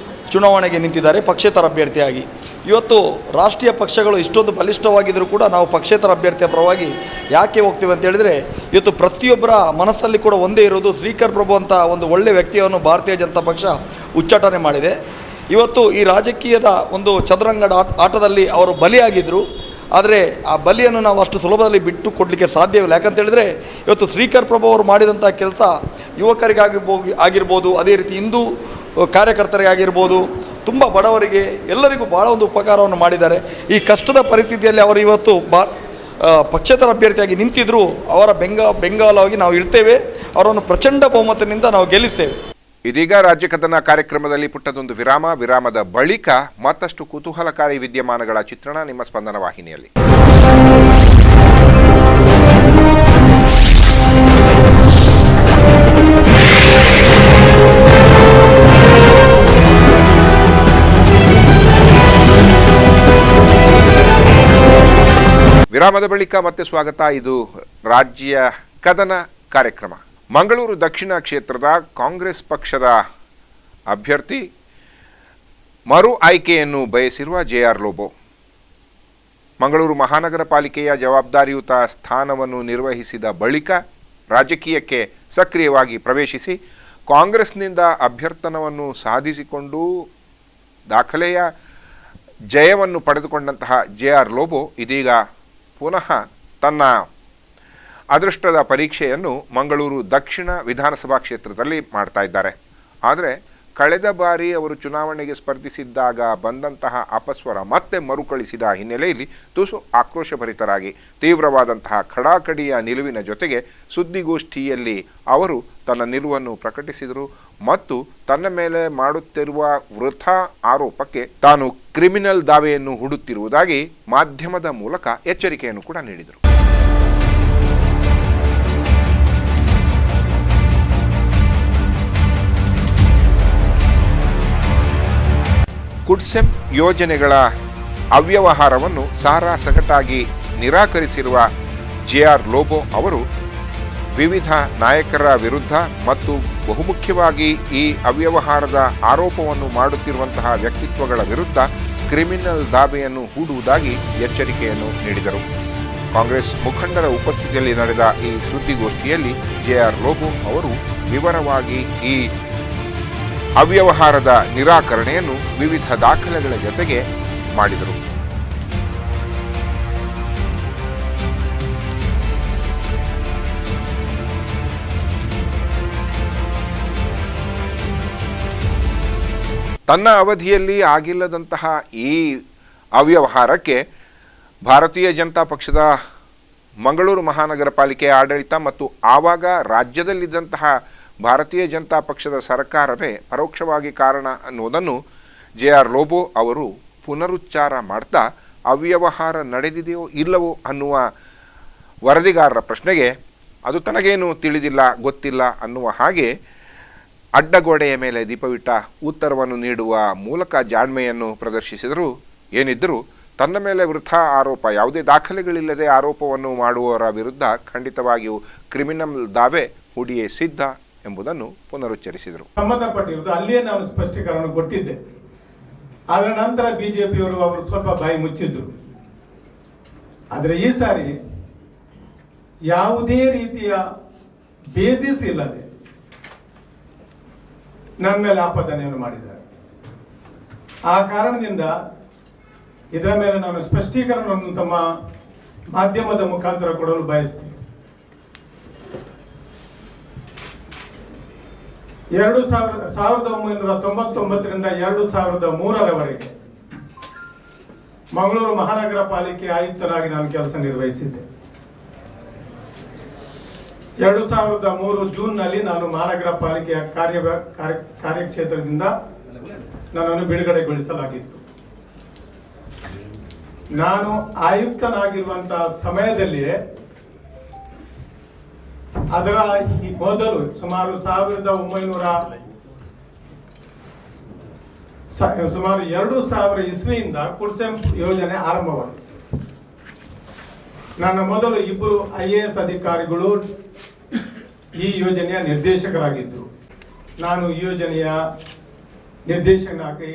S4: ಚುನಾವಣೆಗೆ ನಿಂತಿದ್ದಾರೆ ಪಕ್ಷೇತರ ಅಭ್ಯರ್ಥಿಯಾಗಿ. ಇವತ್ತು ರಾಷ್ಟ್ರೀಯ ಪಕ್ಷಗಳು ಇಷ್ಟೊಂದು ಬಲಿಷ್ಠವಾಗಿದ್ದರೂ ಕೂಡ ನಾವು ಪಕ್ಷೇತರ ಅಭ್ಯರ್ಥಿಯ ಪರವಾಗಿ ಯಾಕೆ ಹೋಗ್ತೀವಿ ಅಂತ ಹೇಳಿದರೆ, ಇವತ್ತು ಪ್ರತಿಯೊಬ್ಬರ ಮನಸ್ಸಲ್ಲಿ ಕೂಡ ಒಂದೇ ಇರೋದು ಶ್ರೀಕರ್ ಪ್ರಭು ಅಂತ ಒಂದು ಒಳ್ಳೆಯ ವ್ಯಕ್ತಿಯನ್ನು ಭಾರತೀಯ ಜನತಾ ಪಕ್ಷ ಉಚ್ಚಾಟನೆ ಮಾಡಿದೆ. ಇವತ್ತು ಈ ರಾಜಕೀಯದ ಒಂದು ಚದುರಂಗದ ಆಟದಲ್ಲಿ ಅವರು ಬಲಿಯಾಗಿದ್ದರು. ಆದರೆ ಆ ಬಲಿಯನ್ನು ನಾವು ಅಷ್ಟು ಸುಲಭದಲ್ಲಿ ಬಿಟ್ಟು ಕೊಡಲಿಕ್ಕೆ ಸಾಧ್ಯವಿಲ್ಲ. ಯಾಕಂತೇಳಿದರೆ ಇವತ್ತು ಶ್ರೀಕರ್ ಪ್ರಭು ಅವರು ಮಾಡಿದಂಥ ಕೆಲಸ ಆಗಿರ್ಬೋದು, ಅದೇ ರೀತಿ ಹಿಂದೂ ಕಾರ್ಯಕರ್ತರಿಗಾಗಿರ್ಬೋದು, ತುಂಬ ಬಡವರಿಗೆ ಎಲ್ಲರಿಗೂ ಭಾಳ ಒಂದು ಉಪಕಾರವನ್ನು ಮಾಡಿದ್ದಾರೆ. ಈ ಕಷ್ಟದ ಪರಿಸ್ಥಿತಿಯಲ್ಲಿ ಅವರು ಇವತ್ತು ಪಕ್ಷೇತರ ಅಭ್ಯರ್ಥಿಯಾಗಿ ನಿಂತಿದ್ದರೂ ಅವರ ಬೆಂಗಾಲವಾಗಿ ನಾವು ಇರ್ತೇವೆ. ಅವರನ್ನು ಪ್ರಚಂಡ ಬಹುಮತದಿಂದ ನಾವು ಗೆಲ್ಲಿಸ್ತೇವೆ.
S1: ಇದೀಗ ರಾಜ್ಯ ಕದನ ಕಾರ್ಯಕ್ರಮದಲ್ಲಿ ಪುಟ್ಟದೊಂದು ವಿರಾಮದ ಬಳಿಕ ಮತ್ತಷ್ಟು ಕುತೂಹಲಕಾರಿ ವಿದ್ಯಮಾನಗಳ ಚಿತ್ರಣ ನಿಮ್ಮ ಸ್ಪಂದನ ವಾಹಿನಿಯಲ್ಲಿ. ವಿರಾಮದ ಬಳಿಕ ಮತ್ತೆ ಸ್ವಾಗತ. ಇದು ರಾಜ್ಯ ಕದನ ಕಾರ್ಯಕ್ರಮ. ಮಂಗಳೂರು ದಕ್ಷಿಣ ಕ್ಷೇತ್ರದ ಕಾಂಗ್ರೆಸ್ ಪಕ್ಷದ ಅಭ್ಯರ್ಥಿ ಮರು ಆಯ್ಕೆಯನ್ನು ಬಯಸಿರುವ JR ಲೋಬೋ ಮಂಗಳೂರು ಮಹಾನಗರ ಪಾಲಿಕೆಯ ಜವಾಬ್ದಾರಿಯುತ ಸ್ಥಾನವನ್ನು ನಿರ್ವಹಿಸಿದ ಬಳಿಕ ರಾಜಕೀಯಕ್ಕೆ ಸಕ್ರಿಯವಾಗಿ ಪ್ರವೇಶಿಸಿ ಕಾಂಗ್ರೆಸ್ನಿಂದ ಅಭ್ಯರ್ಥನವನ್ನು ಸಾಧಿಸಿಕೊಂಡು ದಾಖಲೆಯ ಜಯವನ್ನು ಪಡೆದುಕೊಂಡಂತಹ JR ಲೋಬೋ ಇದೀಗ ಪುನಃ ತನ್ನ ಅದೃಷ್ಟದ ಪರೀಕ್ಷೆಯನ್ನು ಮಂಗಳೂರು ದಕ್ಷಿಣ ವಿಧಾನಸಭಾ ಕ್ಷೇತ್ರದಲ್ಲಿ ಮಾಡ್ತಾ ಇದ್ದಾರೆ. ಆದರೆ ಕಳೆದ ಬಾರಿ ಅವರು ಚುನಾವಣೆಗೆ ಸ್ಪರ್ಧಿಸಿದ್ದಾಗ ಬಂದಂತಹ ಅಪಸ್ವರ ಮತ್ತೆ ಮರುಕಳಿಸಿದ ಹಿನ್ನೆಲೆಯಲ್ಲಿ ತುಸು ಆಕ್ರೋಶಭರಿತರಾಗಿ ತೀವ್ರವಾದಂತಹ ಖಡಾಖಡಿಯ ನಿಲುವಿನ ಜೊತೆಗೆ ಸುದ್ದಿಗೋಷ್ಠಿಯಲ್ಲಿ ಅವರು ತನ್ನ ನಿಲುವನ್ನು ಪ್ರಕಟಿಸಿದರು ಮತ್ತು ತನ್ನ ಮೇಲೆ ಮಾಡುತ್ತಿರುವ ವೃಥಾ ಆರೋಪಕ್ಕೆ ತಾನು ಕ್ರಿಮಿನಲ್ ದಾವೆಯನ್ನು ಹೂಡುತ್ತಿರುವುದಾಗಿ ಮಾಧ್ಯಮದ ಮೂಲಕ ಎಚ್ಚರಿಕೆಯನ್ನು ಕೂಡ ನೀಡಿದರು. ಕುಡ್ಸೆಂ ಯೋಜನೆಗಳ ಅವ್ಯವಹಾರವನ್ನು ಸಾರಾಸಗಟಾಗಿ ನಿರಾಕರಿಸಿರುವ JR ಲೋಬೋ ಅವರು ವಿವಿಧ ನಾಯಕರ ವಿರುದ್ಧ ಮತ್ತು ಬಹುಮುಖ್ಯವಾಗಿ ಈ ಅವ್ಯವಹಾರದ ಆರೋಪವನ್ನು ಮಾಡುತ್ತಿರುವಂತಹ ವ್ಯಕ್ತಿತ್ವಗಳ ವಿರುದ್ಧ ಕ್ರಿಮಿನಲ್ ದಾವೆಯನ್ನು ಹೂಡುವುದಾಗಿ ಎಚ್ಚರಿಕೆಯನ್ನು ನೀಡಿದರು. ಕಾಂಗ್ರೆಸ್ ಮುಖಂಡರ ಉಪಸ್ಥಿತಿಯಲ್ಲಿ ನಡೆದ ಈ ಸುದ್ದಿಗೋಷ್ಠಿಯಲ್ಲಿ JR ಲೋಬೋ ಅವರು ವಿವರವಾಗಿ ಈ ಅವ್ಯವಹಾರದ ನಿರಾಕರಣೆಯನ್ನು ವಿವಿಧ ದಾಖಲೆಗಳ ಜೊತೆಗೆ ಮಾಡಿದರು. ತನ್ನ ಅವಧಿಯಲ್ಲಿ ಆಗಿಲ್ಲದಂತಹ ಈ ಅವ್ಯವಹಾರಕ್ಕೆ ಭಾರತೀಯ ಜನತಾ ಪಕ್ಷದ ಮಂಗಳೂರು ಮಹಾನಗರ ಪಾಲಿಕೆಯ ಆಡಳಿತ ಮತ್ತು ಆವಾಗ ರಾಜ್ಯದಲ್ಲಿದ್ದಂತಹ ಭಾರತೀಯ ಜನತಾ ಪಕ್ಷದ ಸರ್ಕಾರವೇ ಪರೋಕ್ಷವಾಗಿ ಕಾರಣ ಅನ್ನುವುದನ್ನು JR ಲೋಬೋ ಅವರು ಪುನರುಚ್ಚಾರ ಮಾಡ್ತಾ ಅವ್ಯವಹಾರ ನಡೆದಿದೆಯೋ ಇಲ್ಲವೋ ಅನ್ನುವ ವರದಿಗಾರರ ಪ್ರಶ್ನೆಗೆ ಅದು ತನಗೇನು ತಿಳಿದಿಲ್ಲ, ಗೊತ್ತಿಲ್ಲ ಅನ್ನುವ ಹಾಗೆ ಅಡ್ಡಗೋಡೆಯ ಮೇಲೆ ದೀಪವಿಟ್ಟ ಉತ್ತರವನ್ನು ನೀಡುವ ಮೂಲಕ ಜಾಣ್ಮೆಯನ್ನು ಪ್ರದರ್ಶಿಸಿದರು. ಏನಿದ್ದರೂ ತನ್ನ ಮೇಲೆ ವೃಥಾ ಆರೋಪ, ಯಾವುದೇ ದಾಖಲೆಗಳಿಲ್ಲದೆ ಆರೋಪವನ್ನು ಮಾಡುವವರ ವಿರುದ್ಧ ಖಂಡಿತವಾಗಿಯೂ ಕ್ರಿಮಿನಲ್ ದಾವೆ ಹೂಡಿಯೇ ಸಿದ್ಧ ಎಂಬುದನ್ನು ಪುನರುಚ್ಚರಿಸಿದರು.
S5: ಸಂಬಂಧಪಟ್ಟಿರುವುದು ಅಲ್ಲಿಯೇ ನಾನು ಸ್ಪಷ್ಟೀಕರಣ ಕೊಟ್ಟಿದ್ದೆ. ಅದರ ನಂತರ ಬಿಜೆಪಿಯವರು ಅವರು ಸ್ವಲ್ಪ ಬಾಯಿ ಮುಚ್ಚಿದ್ರು. ಆದರೆ ಈ ಸಾರಿ ಯಾವುದೇ ರೀತಿಯ ಬೇಸಿಸ್ ಇಲ್ಲದೆ ನನ್ನ ಮೇಲೆ ಆಪಾದನೆಯನ್ನು ಮಾಡಿದ್ದಾರೆ. ಆ ಕಾರಣದಿಂದ ಇದರ ಮೇಲೆ ನಾನು ಸ್ಪಷ್ಟೀಕರಣವನ್ನು ತಮ್ಮ ಮಾಧ್ಯಮದ ಮುಖಾಂತರ ಕೊಡಲು ಬಯಸ್ತೇನೆ. 1999ರಿಂದ 2003ರವರೆಗೆ ಮಂಗಳೂರು ಮಹಾನಗರ ಪಾಲಿಕೆ ಆಯುಕ್ತರಾಗಿ ನಾನು ಕೆಲಸ ನಿರ್ವಹಿಸಿದ್ದೆ. 2003 ಜೂನ್ನಲ್ಲಿ ನಾನು ಮಹಾನಗರ ಪಾಲಿಕೆಯ ಕಾರ್ಯಕ್ಷೇತ್ರದಿಂದ ನನ್ನನ್ನು ಬಿಡುಗಡೆಗೊಳಿಸಲಾಗಿತ್ತು. ನಾನು ಆಯುಕ್ತನಾಗಿರುವಂತಹ ಸಮಯದಲ್ಲಿಯೇ ಅದರ ಮೊದಲು ಸುಮಾರು 2000 ಇಸ್ವಿಯಿಂದ ಕುಡ್ಸೆಂ ಯೋಜನೆ ಆರಂಭವಾಯಿತು. ನನ್ನ ಮೊದಲು 2 IAS ಅಧಿಕಾರಿಗಳು ಈ ಯೋಜನೆಯ ನಿರ್ದೇಶಕರಾಗಿದ್ದರು. ನಾನು ಈ ಯೋಜನೆಯ ನಿರ್ದೇಶಕನಾಗಿ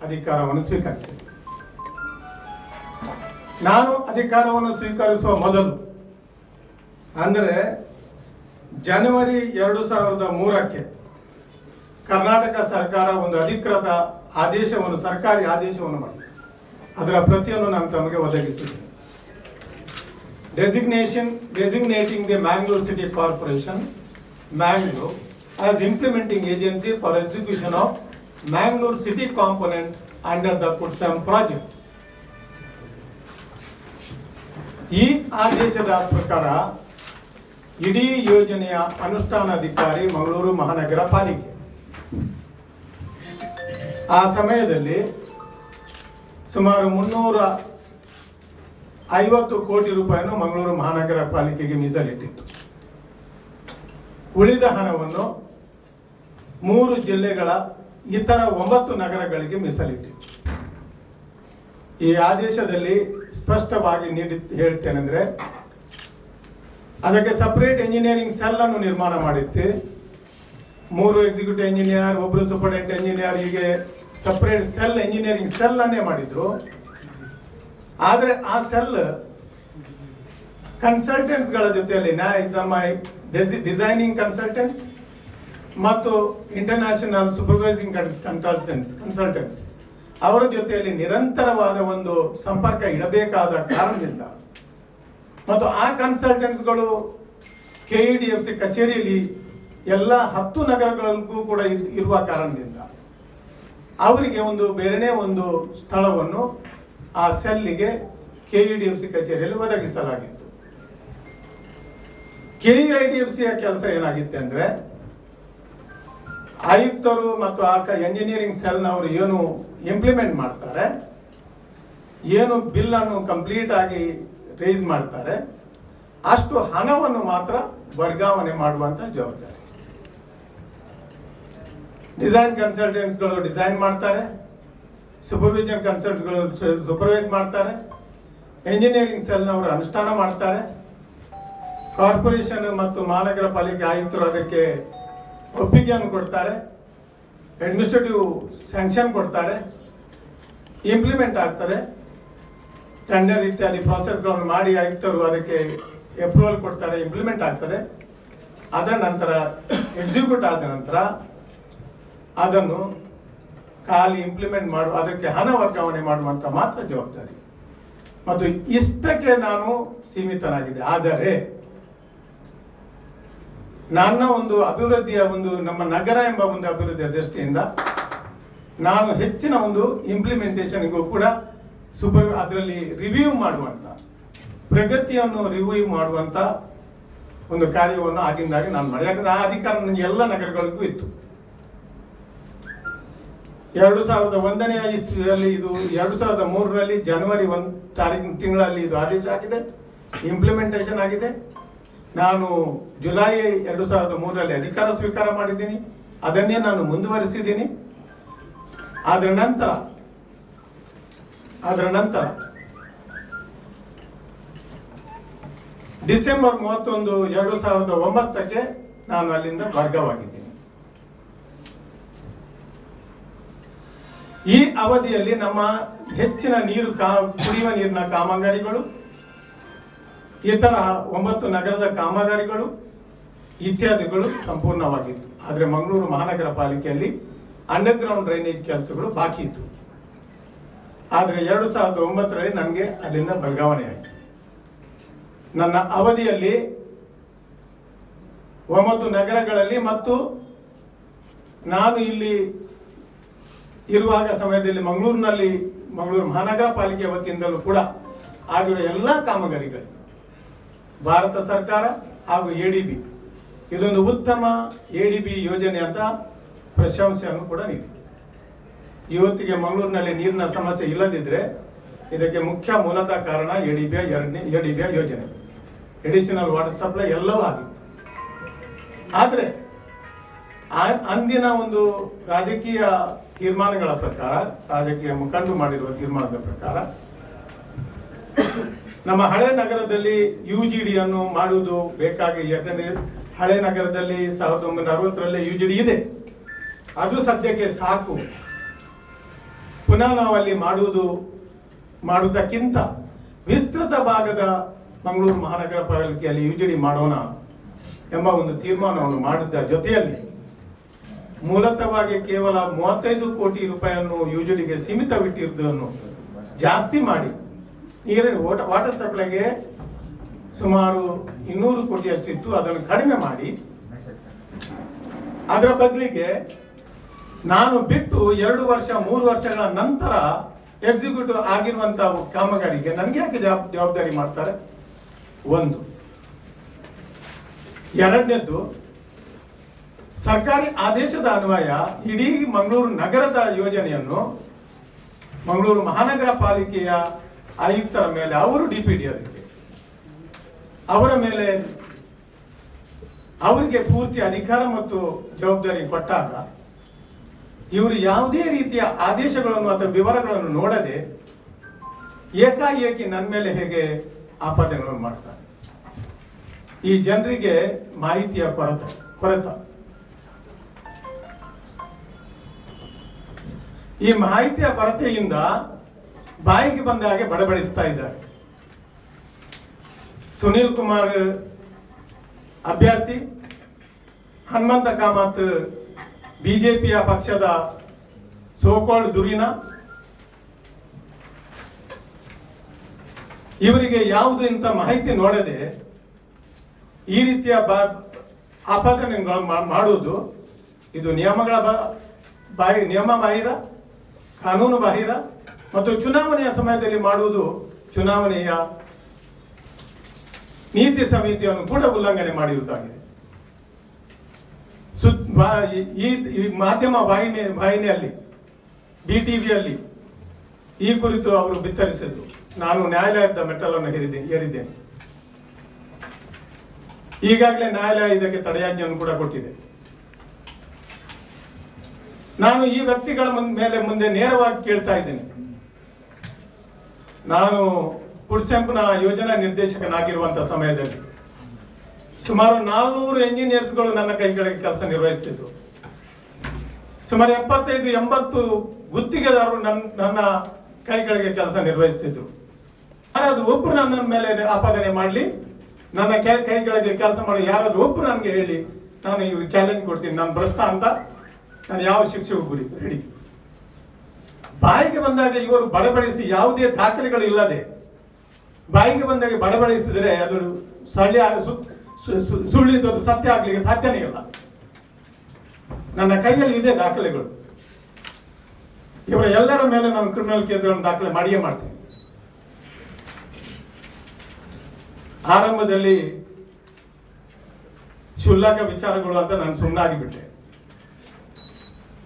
S5: ಅಧಿಕಾರವನ್ನು ಸ್ವೀಕರಿಸಿದೆ. ನಾನು ಅಧಿಕಾರವನ್ನು ಸ್ವೀಕರಿಸುವ ಮೊದಲು ಅಂದರೆ ಜನವರಿ 2003ಕ್ಕೆ ಕರ್ನಾಟಕ ಸರ್ಕಾರ ಒಂದು ಅಧಿಕೃತ ಆದೇಶವನ್ನು, ಸರ್ಕಾರಿ ಆದೇಶವನ್ನು ಮಾಡಿ ಅದರ ಪ್ರತಿಯನ್ನು ನಾನು ತಮಗೆ ಒದಗಿಸಿದ್ದೇನೆ. Designating the Mangalore City Corporation, Mangalore, as implementing agency for execution of Mangalore City component under the Kutsam project. ಈ ಆದೇಶದ ಪ್ರಕಾರ ಇಡೀ ಯೋಜನೆಯ ಅನುಷ್ಠಾನಾಧಿಕಾರಿ ಮಂಗಳೂರು ಮಹಾನಗರ ಪಾಲಿಕೆ. ಆ ಸಮಯದಲ್ಲಿ ಸುಮಾರು 350 ಕೋಟಿ ರೂಪಾಯಿಯನ್ನು ಮಂಗಳೂರು ಮಹಾನಗರ ಪಾಲಿಕೆಗೆ ಮೀಸಲಿಟ್ಟಿತ್ತು. ಉಳಿದ ಹಣವನ್ನು 3 ಜಿಲ್ಲೆಗಳ ಇತರ 9 ನಗರಗಳಿಗೆ ಮೀಸಲಿಟ್ಟಿತ್ತು. ಈ ಆದೇಶದಲ್ಲಿ ಸ್ಪಷ್ಟವಾಗಿ ಹೇಳ್ತೇನೆಂದ್ರೆ, ಅದಕ್ಕೆ ಸಪರೇಟ್ ಎಂಜಿನಿಯರಿಂಗ್ ಸೆಲ್ ಅನ್ನು ನಿರ್ಮಾಣ ಮಾಡಿತ್ತು. 3 ಎಕ್ಸಿಕ್ಯೂಟಿವ್ ಇಂಜಿನಿಯರ್, 1 ಸೂಪರ್ಡೆಂಟ್ ಇಂಜಿನಿಯರ್, ಹೀಗೆ ಸಪರೇಟ್ ಸೆಲ್, ಎಂಜಿನಿಯರಿಂಗ್ ಸೆಲ್ ಅನ್ನೇ ಮಾಡಿದ್ರು. ಆದರೆ ಆ ಸೆಲ್ ಕನ್ಸಲ್ಟೆಂಟ್ಸ್ಗಳ ಜೊತೆಯಲ್ಲಿ ನಮ್ಮ ಡಿಸೈನಿಂಗ್ ಕನ್ಸಲ್ಟೆಂಟ್ಸ್ ಮತ್ತು ಇಂಟರ್ನ್ಯಾಷನಲ್ ಸೂಪರ್ವೈಸಿಂಗ್ ಕನ್ಸಲ್ಟೆಂಟ್ಸ್ ಅವರ ಜೊತೆಯಲ್ಲಿ ನಿರಂತರವಾದ ಒಂದು ಸಂಪರ್ಕ ಇಡಬೇಕಾದ ಕಾರಣದಿಂದ ಮತ್ತು ಆ ಕನ್ಸಲ್ಟೆಂಟ್ಸ್ಗಳು KEDFC ಕಚೇರಿಯಲ್ಲಿ ಎಲ್ಲ 10 ನಗರಗಳಿಗೂ ಕೂಡ ಇರುವ ಕಾರಣದಿಂದ ಅವರಿಗೆ ಒಂದು ಬೇರೆನೇ ಒಂದು ಸ್ಥಳವನ್ನು ಆ ಸೆಲ್ಲಿಗೆ KEDFC ಕಚೇರಿಯಲ್ಲಿ ಒದಗಿಸಲಾಗಿತ್ತು. KEDFCಯ ಕೆಲಸ ಏನಾಗಿತ್ತು ಅಂದ್ರೆ, ಆಯುಕ್ತರು ಮತ್ತು ಆ ಎಂಜಿನಿಯರಿಂಗ್ ಸೆಲ್ನವರು ಏನು ಇಂಪ್ಲಿಮೆಂಟ್ ಮಾಡ್ತಾರೆ, ಏನು ಬಿಲ್ ಅನ್ನು ಕಂಪ್ಲೀಟ್ ಆಗಿ ರೇಸ್ ಮಾಡ್ತಾರೆ, ಅಷ್ಟು ಹಣವನ್ನು ಮಾತ್ರ ವರ್ಗಾವಣೆ ಮಾಡುವಂತ ಜವಾಬ್ದಾರಿ. ಡಿಸೈನ್ ಕನ್ಸಲ್ಟೆಂಟ್ಸ್ಗಳು ಡಿಸೈನ್ ಮಾಡ್ತಾರೆ, ಸೂಪರ್ವಿಷನ್ ಕನ್ಸಲ್ಟ್ಸ್ಗಳು ಸೂಪರ್ವೈಸ್ ಮಾಡ್ತಾರೆ, ಎಂಜಿನಿಯರಿಂಗ್ ಸೆಲ್ನವರು ಅನುಷ್ಠಾನ ಮಾಡ್ತಾರೆ, ಕಾರ್ಪೊರೇಷನ್ ಮತ್ತು ಮಹಾನಗರ ಪಾಲಿಕೆ ಆಯುಕ್ತರು ಅದಕ್ಕೆ ಒಪ್ಪಿಗೆಯನ್ನು ಕೊಡ್ತಾರೆ, ಅಡ್ಮಿನಿಸ್ಟ್ರೇಟಿವ್ ಸ್ಯಾಂಕ್ಷನ್ ಕೊಡ್ತಾರೆ, ಇಂಪ್ಲಿಮೆಂಟ್ ಆಗ್ತಾರೆ, ಟೆಂಡರ್ ಇತ್ಯಾದಿ ಪ್ರಾಸೆಸ್ಗಳನ್ನು ಮಾಡಿ ಆಯುಕ್ತರು ಅದಕ್ಕೆ ಅಪ್ರೂವಲ್ ಕೊಡ್ತಾರೆ, ಇಂಪ್ಲಿಮೆಂಟ್ ಆಗ್ತದೆ. ಅದರ ನಂತರ ಎಕ್ಸಿಕ್ಯೂಟ್ ಆದ ನಂತರ ಅದನ್ನು ಖಾಲಿ ಇಂಪ್ಲಿಮೆಂಟ್ ಮಾಡುವ, ಅದಕ್ಕೆ ಹಣ ವರ್ಗಾವಣೆ ಮಾಡುವಂತ ಮಾತ್ರ ಜವಾಬ್ದಾರಿ. ಮತ್ತು ಇಷ್ಟಕ್ಕೆ ನಾನು ಸೀಮಿತನಾಗಿದೆ. ಆದರೆ ನನ್ನ ಒಂದು ಅಭಿವೃದ್ಧಿಯ ಒಂದು, ನಮ್ಮ ನಗರ ಎಂಬ ಒಂದು ಅಭಿವೃದ್ಧಿಯ ದೃಷ್ಟಿಯಿಂದ ನಾನು ಹೆಚ್ಚಿನ ಒಂದು ಇಂಪ್ಲಿಮೆಂಟೇಷನ್ಗೂ ಕೂಡ ಅದರಲ್ಲಿ ರಿವ್ಯೂ ಮಾಡುವಂತ, ಪ್ರಗತಿಯನ್ನು ರಿವ್ಯೂ ಮಾಡುವಂತ ಒಂದು ಕಾರ್ಯವನ್ನು ಆಗಿಂದಾಗಿ ನಾನು ಮಾಡಿ. ಯಾಕಂದ್ರೆ ಆ ಅಧಿಕಾರ ನನಗೆ ಎಲ್ಲ ನಗರಗಳಿಗೂ ಇತ್ತು. 2001ನೇ ಇಸ್ವಿಯಲ್ಲಿ ಇದು 2003ರಲ್ಲಿ ಜನವರಿ 1 ತಿಂಗಳಲ್ಲಿ ಇದು ಆದೇಶ ಆಗಿದೆ, ಇಂಪ್ಲಿಮೆಂಟೇಷನ್ ಆಗಿದೆ. ನಾನು ಜುಲೈ 2003ರಲ್ಲಿ ಅಧಿಕಾರ ಸ್ವೀಕಾರ ಮಾಡಿದ್ದೀನಿ, ಅದನ್ನೇ ನಾನು ಮುಂದುವರಿಸಿದ್ದೀನಿ. ಅದರ ನಂತರ ಡಿಸೆಂಬರ್ 31, 2009ಕ್ಕೆ ನಾನು ಅಲ್ಲಿಂದ ವರ್ಗವಾಗಿದ್ದೀನಿ. ಈ ಅವಧಿಯಲ್ಲಿ ನಮ್ಮ ಹೆಚ್ಚಿನ ಕುಡಿಯುವ ನೀರಿನ ಕಾಮಗಾರಿಗಳು, ಇತರ 9 ನಗರದ ಕಾಮಗಾರಿಗಳು ಇತ್ಯಾದಿಗಳು ಸಂಪೂರ್ಣವಾಗಿತ್ತು. ಆದರೆ ಮಂಗಳೂರು ಮಹಾನಗರ ಪಾಲಿಕೆಯಲ್ಲಿ ಅಂಡರ್ಗ್ರೌಂಡ್ ಡ್ರೈನೇಜ್ ಕೆಲಸಗಳು ಬಾಕಿ ಇತ್ತು. ಆದರೆ 2009ರಲ್ಲಿ ನನಗೆ ಅಲ್ಲಿಂದ ವರ್ಗಾವಣೆ ಆಯಿತು. ನನ್ನ ಅವಧಿಯಲ್ಲಿ 9 ನಗರಗಳಲ್ಲಿ ಮತ್ತು ನಾನು ಇಲ್ಲಿ ಇರುವಾಗ ಸಮಯದಲ್ಲಿ ಮಂಗಳೂರು ಮಹಾನಗರ ಪಾಲಿಕೆ ವತಿಯಿಂದಲೂ ಕೂಡ ಆಗಿರುವ ಎಲ್ಲ ಕಾಮಗಾರಿಗಳು ಭಾರತ ಸರ್ಕಾರ ಹಾಗೂ ADB ಇದೊಂದು ಉತ್ತಮ ADB ಯೋಜನೆ ಅಂತ ಪ್ರಶಂಸೆಯನ್ನು ಕೂಡ ನೀಡಿದೆ. ಇವತ್ತಿಗೆ ಮಂಗಳೂರಿನಲ್ಲಿ ನೀರಿನ ಸಮಸ್ಯೆ ಇಲ್ಲದಿದ್ದರೆ ಇದಕ್ಕೆ ಮುಖ್ಯ ಮೂಲತಃ ಕಾರಣ ADB ಯೋಜನೆ, ಎಡಿಷನಲ್ ವಾಟರ್ ಸಪ್ಲೈ ಎಲ್ಲವೂ ಆಗಿತ್ತು. ಆದರೆ ಅಂದಿನ ಒಂದು ರಾಜಕೀಯ ತೀರ್ಮಾನಗಳ ಪ್ರಕಾರ, ರಾಜಕೀಯ ಮುಖಂಡರು ಮಾಡಿರುವ ತೀರ್ಮಾನದ ಪ್ರಕಾರ ನಮ್ಮ ಹಳೆ ನಗರದಲ್ಲಿ UGD ಅನ್ನು ಮಾಡುವುದು ಬೇಕಾಗಿ, ಯಾಕಂದ್ರೆ ಹಳೆ ನಗರದಲ್ಲಿ 1960ರಲ್ಲಿ UGD ಇದೆ, ಅದು ಸದ್ಯಕ್ಕೆ ಸಾಕು, ಪುನಃ ನಾವು ಅಲ್ಲಿ ಮಾಡುವುದಕ್ಕಿಂತ ವಿಸ್ತೃತ ಭಾಗದ ಮಂಗಳೂರು ಮಹಾನಗರ ಪಾಲಿಕೆಯಲ್ಲಿ UGD ಮಾಡೋಣ ಎಂಬ ಒಂದು ತೀರ್ಮಾನವನ್ನು ಮಾಡಿದ್ದ ಜೊತೆಯಲ್ಲಿ ಮೂಲತಃವಾಗಿ ಕೇವಲ 35 ಕೋಟಿ ರೂಪಾಯಿಯನ್ನು ಯೂಜಲಿಗೆ ಸೀಮಿತವಿಟ್ಟಿರುವುದನ್ನು ಜಾಸ್ತಿ ಮಾಡಿ ನೀರಿನ ವಾಟರ್ ಸಪ್ಲೈಗೆ ಸುಮಾರು 200 ಕೋಟಿ ಅಷ್ಟಿತ್ತು, ಅದನ್ನು ಕಡಿಮೆ ಮಾಡಿ ಅದರ ಬದಲಿಗೆ ನಾನು ಬಿಟ್ಟು 2 ವರ್ಷ 3 ವರ್ಷಗಳ ನಂತರ ಎಕ್ಸಿಕ್ಯೂಟಿವ್ ಆಗಿರುವಂತಹ ಕಾಮಗಾರಿಗೆ ನನಗೆ ಯಾಕೆ ಜವಾಬ್ದಾರಿ ಮಾಡ್ತಾರೆ? ಒಂದು. ಎರಡನೇದ್ದು, ಸರ್ಕಾರಿ ಆದೇಶದ ಅನ್ವಯ ಇಡೀ ಮಂಗಳೂರು ನಗರದ ಯೋಜನೆಯನ್ನು ಮಂಗಳೂರು ಮಹಾನಗರ ಪಾಲಿಕೆಯ ಆಯುಕ್ತರ ಮೇಲೆ, ಅವರು DPD ಅದಕ್ಕೆ ಅವರ ಮೇಲೆ ಅವರಿಗೆ ಪೂರ್ತಿ ಅಧಿಕಾರ ಮತ್ತು ಜವಾಬ್ದಾರಿ ಕೊಟ್ಟಾಗ ಇವರು ಯಾವುದೇ ರೀತಿಯ ಆದೇಶಗಳನ್ನು ಅಥವಾ ವಿವರಗಳನ್ನು ನೋಡದೆ ಏಕಾಏಕಿ ನನ್ನ ಮೇಲೆ ಹೇಗೆ ಆಪಾದನೆಗಳನ್ನು ಮಾಡ್ತಾರೆ? ಈ ಜನರಿಗೆ ಮಾಹಿತಿಯ ಕೊರತೆ. ಈ ಮಾಹಿತಿಯ ಕೊರತೆಯಿಂದ ಬಾಯಿಗೆ ಬಂದ ಹಾಗೆ ಬಡಬಡಿಸ್ತಾ ಇದ್ದಾರೆ. ಸುನೀಲ್ ಕುಮಾರ್ ಅಭ್ಯರ್ಥಿ, ಹನುಮಂತ ಕಾಮತ್ ಬಿಜೆಪಿಯ ಪಕ್ಷದ ಸೋಕಾಲ್ಡ್ ಧುರೀಣ, ಇವರಿಗೆ ಯಾವುದು ಇಂಥ ಮಾಹಿತಿ ನೋಡದೆ ಈ ರೀತಿಯ ಆಪಾದನೆಗಳು ಮಾಡುವುದು ಇದು ನಿಯಮ ಬಾಹಿರ, ಕಾನೂನು ಬಾಹಿರ ಮತ್ತು ಚುನಾವಣೆಯ ಸಮಯದಲ್ಲಿ ಮಾಡುವುದು ಚುನಾವಣೆಯ ನೀತಿ ಸಮಿತಿಯನ್ನು ಕೂಡ ಉಲ್ಲಂಘನೆ ಮಾಡಿರುವುದಾಗಿದೆ. ಈ ಮಾಧ್ಯಮ ವಾಹಿನಿಯಲ್ಲಿ BTVಯಲ್ಲಿ ಈ ಕುರಿತು ಅವರು ಬಿತ್ತರಿಸಿದ್ದು ನಾನು ನ್ಯಾಯಾಲಯದ ಮೆಟ್ಟಲನ್ನು ಏರಿದ್ದೇನೆ. ಈಗಾಗಲೇ ನ್ಯಾಯಾಲಯ ಇದಕ್ಕೆ ತಡೆಯಾಜ್ಞೆಯನ್ನು ಕೂಡ ಕೊಟ್ಟಿದೆ. ನಾನು ಈ ವ್ಯಕ್ತಿಗಳ ಮುಂದೆ ನೇರವಾಗಿ ಕೇಳ್ತಾ ಇದ್ದೇನೆ. ನಾನು ಪುಡ್ಸೆಂಪ್ನ ಯೋಜನಾ ನಿರ್ದೇಶಕನಾಗಿರುವಂತಹ ಸಮಯದಲ್ಲಿ ಸುಮಾರು 400 ಎಂಜಿನಿಯರ್ಸ್ಗಳು ನನ್ನ ಕೈಗಳಿಗೆ ಕೆಲಸ ನಿರ್ವಹಿಸ್ತಿದ್ರು. ಸುಮಾರು 75-80 ಗುತ್ತಿಗೆದಾರರು ನನ್ನ ಕೈಗಳಿಗೆ ಕೆಲಸ ನಿರ್ವಹಿಸ್ತಿದ್ರು. ಯಾರಾದ್ರೂ ಒಬ್ಬರು ನನ್ನ ಮೇಲೆ ಆಪಾದನೆ ಮಾಡಲಿ, ನನ್ನ ಕೈಗಳಿಗೆ ಕೆಲಸ ಮಾಡಿ ಯಾರಾದ್ರೂ ಒಬ್ಬರು ನನಗೆ ಹೇಳಿ, ನಾನು ಇವ್ರಿಗೆ ಚಾಲೆಂಜ್ ಕೊಡ್ತೀನಿ, ನಾನು ಭ್ರಷ್ಟ ಅಂತ, ನಾನು ಯಾವ ಶಿಕ್ಷೆಗೂ ಗುರಿ ರೆಡಿ. ಬಾಯಿಗೆ ಬಂದಾಗ ಇವರು ಬಡಬಡಿಸಿ ಯಾವುದೇ ದಾಖಲೆಗಳು ಇಲ್ಲದೆ ಬಾಯಿಗೆ ಬಂದಾಗ ಬಡಬಡಿಸಿದರೆ ಅದು ಸುಳ್ಳಿದ್ದು ಸತ್ಯ ಆಗ್ಲಿಕ್ಕೆ ಸಾಧ್ಯನೇ ಇಲ್ಲ. ನನ್ನ ಕೈಯಲ್ಲಿ ಇದೆ ದಾಖಲೆಗಳು. ಇವರ ಎಲ್ಲರ ಮೇಲೆ ನಾನು ಕ್ರಿಮಿನಲ್ ಕೇಸ್ಗಳನ್ನು ದಾಖಲೆ ಮಾಡಿಯೇ ಮಾಡ್ತೀನಿ. ಆರಂಭದಲ್ಲಿ ಕ್ಷುಲ್ಲಕ ವಿಚಾರಗಳು ಅಂತ ನಾನು ಸುಮ್ಮನಾಗಿಬಿಟ್ಟೆ.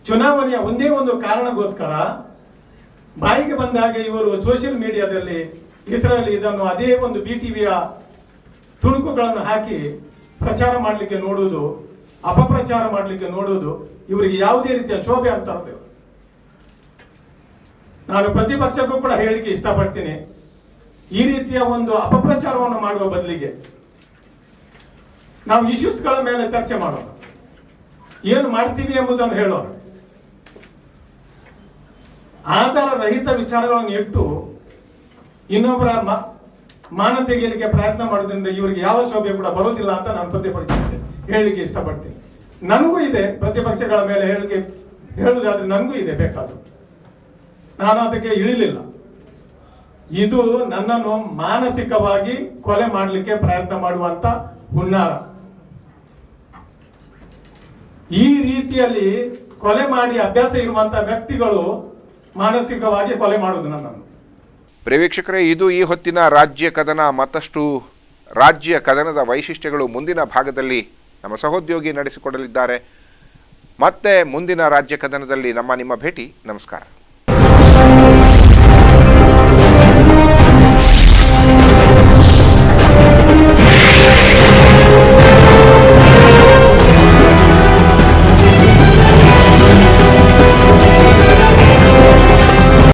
S5: ಚುನಾವಣೆಯ ಒಂದೇ ಒಂದು ಕಾರಣಕ್ಕೋಸ್ಕರ ಬಾಯಿಗೆ ಬಂದ ಹಾಗೆ ಇವರು ಸೋಷಿಯಲ್ ಮೀಡಿಯಾದಲ್ಲಿ ಇದರಲ್ಲಿ ಇದನ್ನು ಅದೇ ಒಂದು BTVಯ ತುಣುಕುಗಳನ್ನು ಹಾಕಿ ಪ್ರಚಾರ ಮಾಡಲಿಕ್ಕೆ ನೋಡುವುದು, ಅಪಪ್ರಚಾರ ಮಾಡಲಿಕ್ಕೆ ನೋಡುವುದು ಇವರಿಗೆ ಯಾವುದೇ ರೀತಿಯ ಶೋಭೆ ಅಂತ ಇರಬೇಕು. ನಾನು ಪ್ರತಿಪಕ್ಷಕ್ಕೂ ಕೂಡ ಹೇಳಿಕೆ ಇಷ್ಟಪಡ್ತೀನಿ, ಈ ರೀತಿಯ ಒಂದು ಅಪಪ್ರಚಾರವನ್ನು ಮಾಡುವ ಬದಲಿಗೆ ನಾವು ಇಶ್ಯೂಸ್ಗಳ ಮೇಲೆ ಚರ್ಚೆ ಮಾಡೋಣ, ಏನು ಮಾಡ್ತೀವಿ ಎಂಬುದನ್ನು ಹೇಳೋಣ. ಆಧಾರ ರಹಿತ ವಿಚಾರಗಳನ್ನು ಇಟ್ಟು ಇನ್ನೊಬ್ಬರ ಮಾನ ತೆಗೆಯಲಿಕ್ಕೆ ಪ್ರಯತ್ನ ಮಾಡೋದ್ರಿಂದ ಇವರಿಗೆ ಯಾವ ಶೋಭೆ ಕೂಡ ಬರೋದಿಲ್ಲ ಅಂತ ನಾನು ಪ್ರತಿಪಕ್ಷಕ್ಕೆ ಹೇಳಲಿಕ್ಕೆ ಇಷ್ಟಪಡ್ತೀನಿ. ನನಗೂ ಇದೆ ಪ್ರತಿಪಕ್ಷಗಳ ಮೇಲೆ ಹೇಳುವುದಾದ್ರೆ ನನಗೂ ಇದೆ ಬೇಕಾದ್ರು, ನಾನು ಅದಕ್ಕೆ ಇಳಿಲಿಲ್ಲ. ಇದು ನನ್ನನ್ನು ಮಾನಸಿಕವಾಗಿ ಕೊಲೆ ಮಾಡಲಿಕ್ಕೆ ಪ್ರಯತ್ನ ಮಾಡುವಂತ ಹುನ್ನಾರ. ಈ ರೀತಿಯಲ್ಲಿ ಕೊಲೆ ಮಾಡಿ ಅಭ್ಯಾಸ ಇರುವಂತಹ ವ್ಯಕ್ತಿಗಳು ಮಾನಸಿಕವಾಗಿ ಕೊಲೆ ಮಾಡುವುದು ನನ್ನನ್ನು.
S1: ಪ್ರಿಯ ವೀಕ್ಷಕರೇ, ಇದು ಈ ಹೊತ್ತಿನ ರಾಜ್ಯ ಕದನ. ಮತ್ತಷ್ಟು ರಾಜ್ಯ ಕದನದ ವೈಶಿಷ್ಟ್ಯಗಳು ಮುಂದಿನ ಭಾಗದಲ್ಲಿ ನಮ್ಮ ಸಹೋದ್ಯೋಗಿ ನಡೆಸಿಕೊಡಲಿದ್ದಾರೆ. ಮತ್ತೆ ಮುಂದಿನ ರಾಜ್ಯ ಕದನದಲ್ಲಿ ನಿಮ್ಮ ಭೇಟಿ. ನಮಸ್ಕಾರ.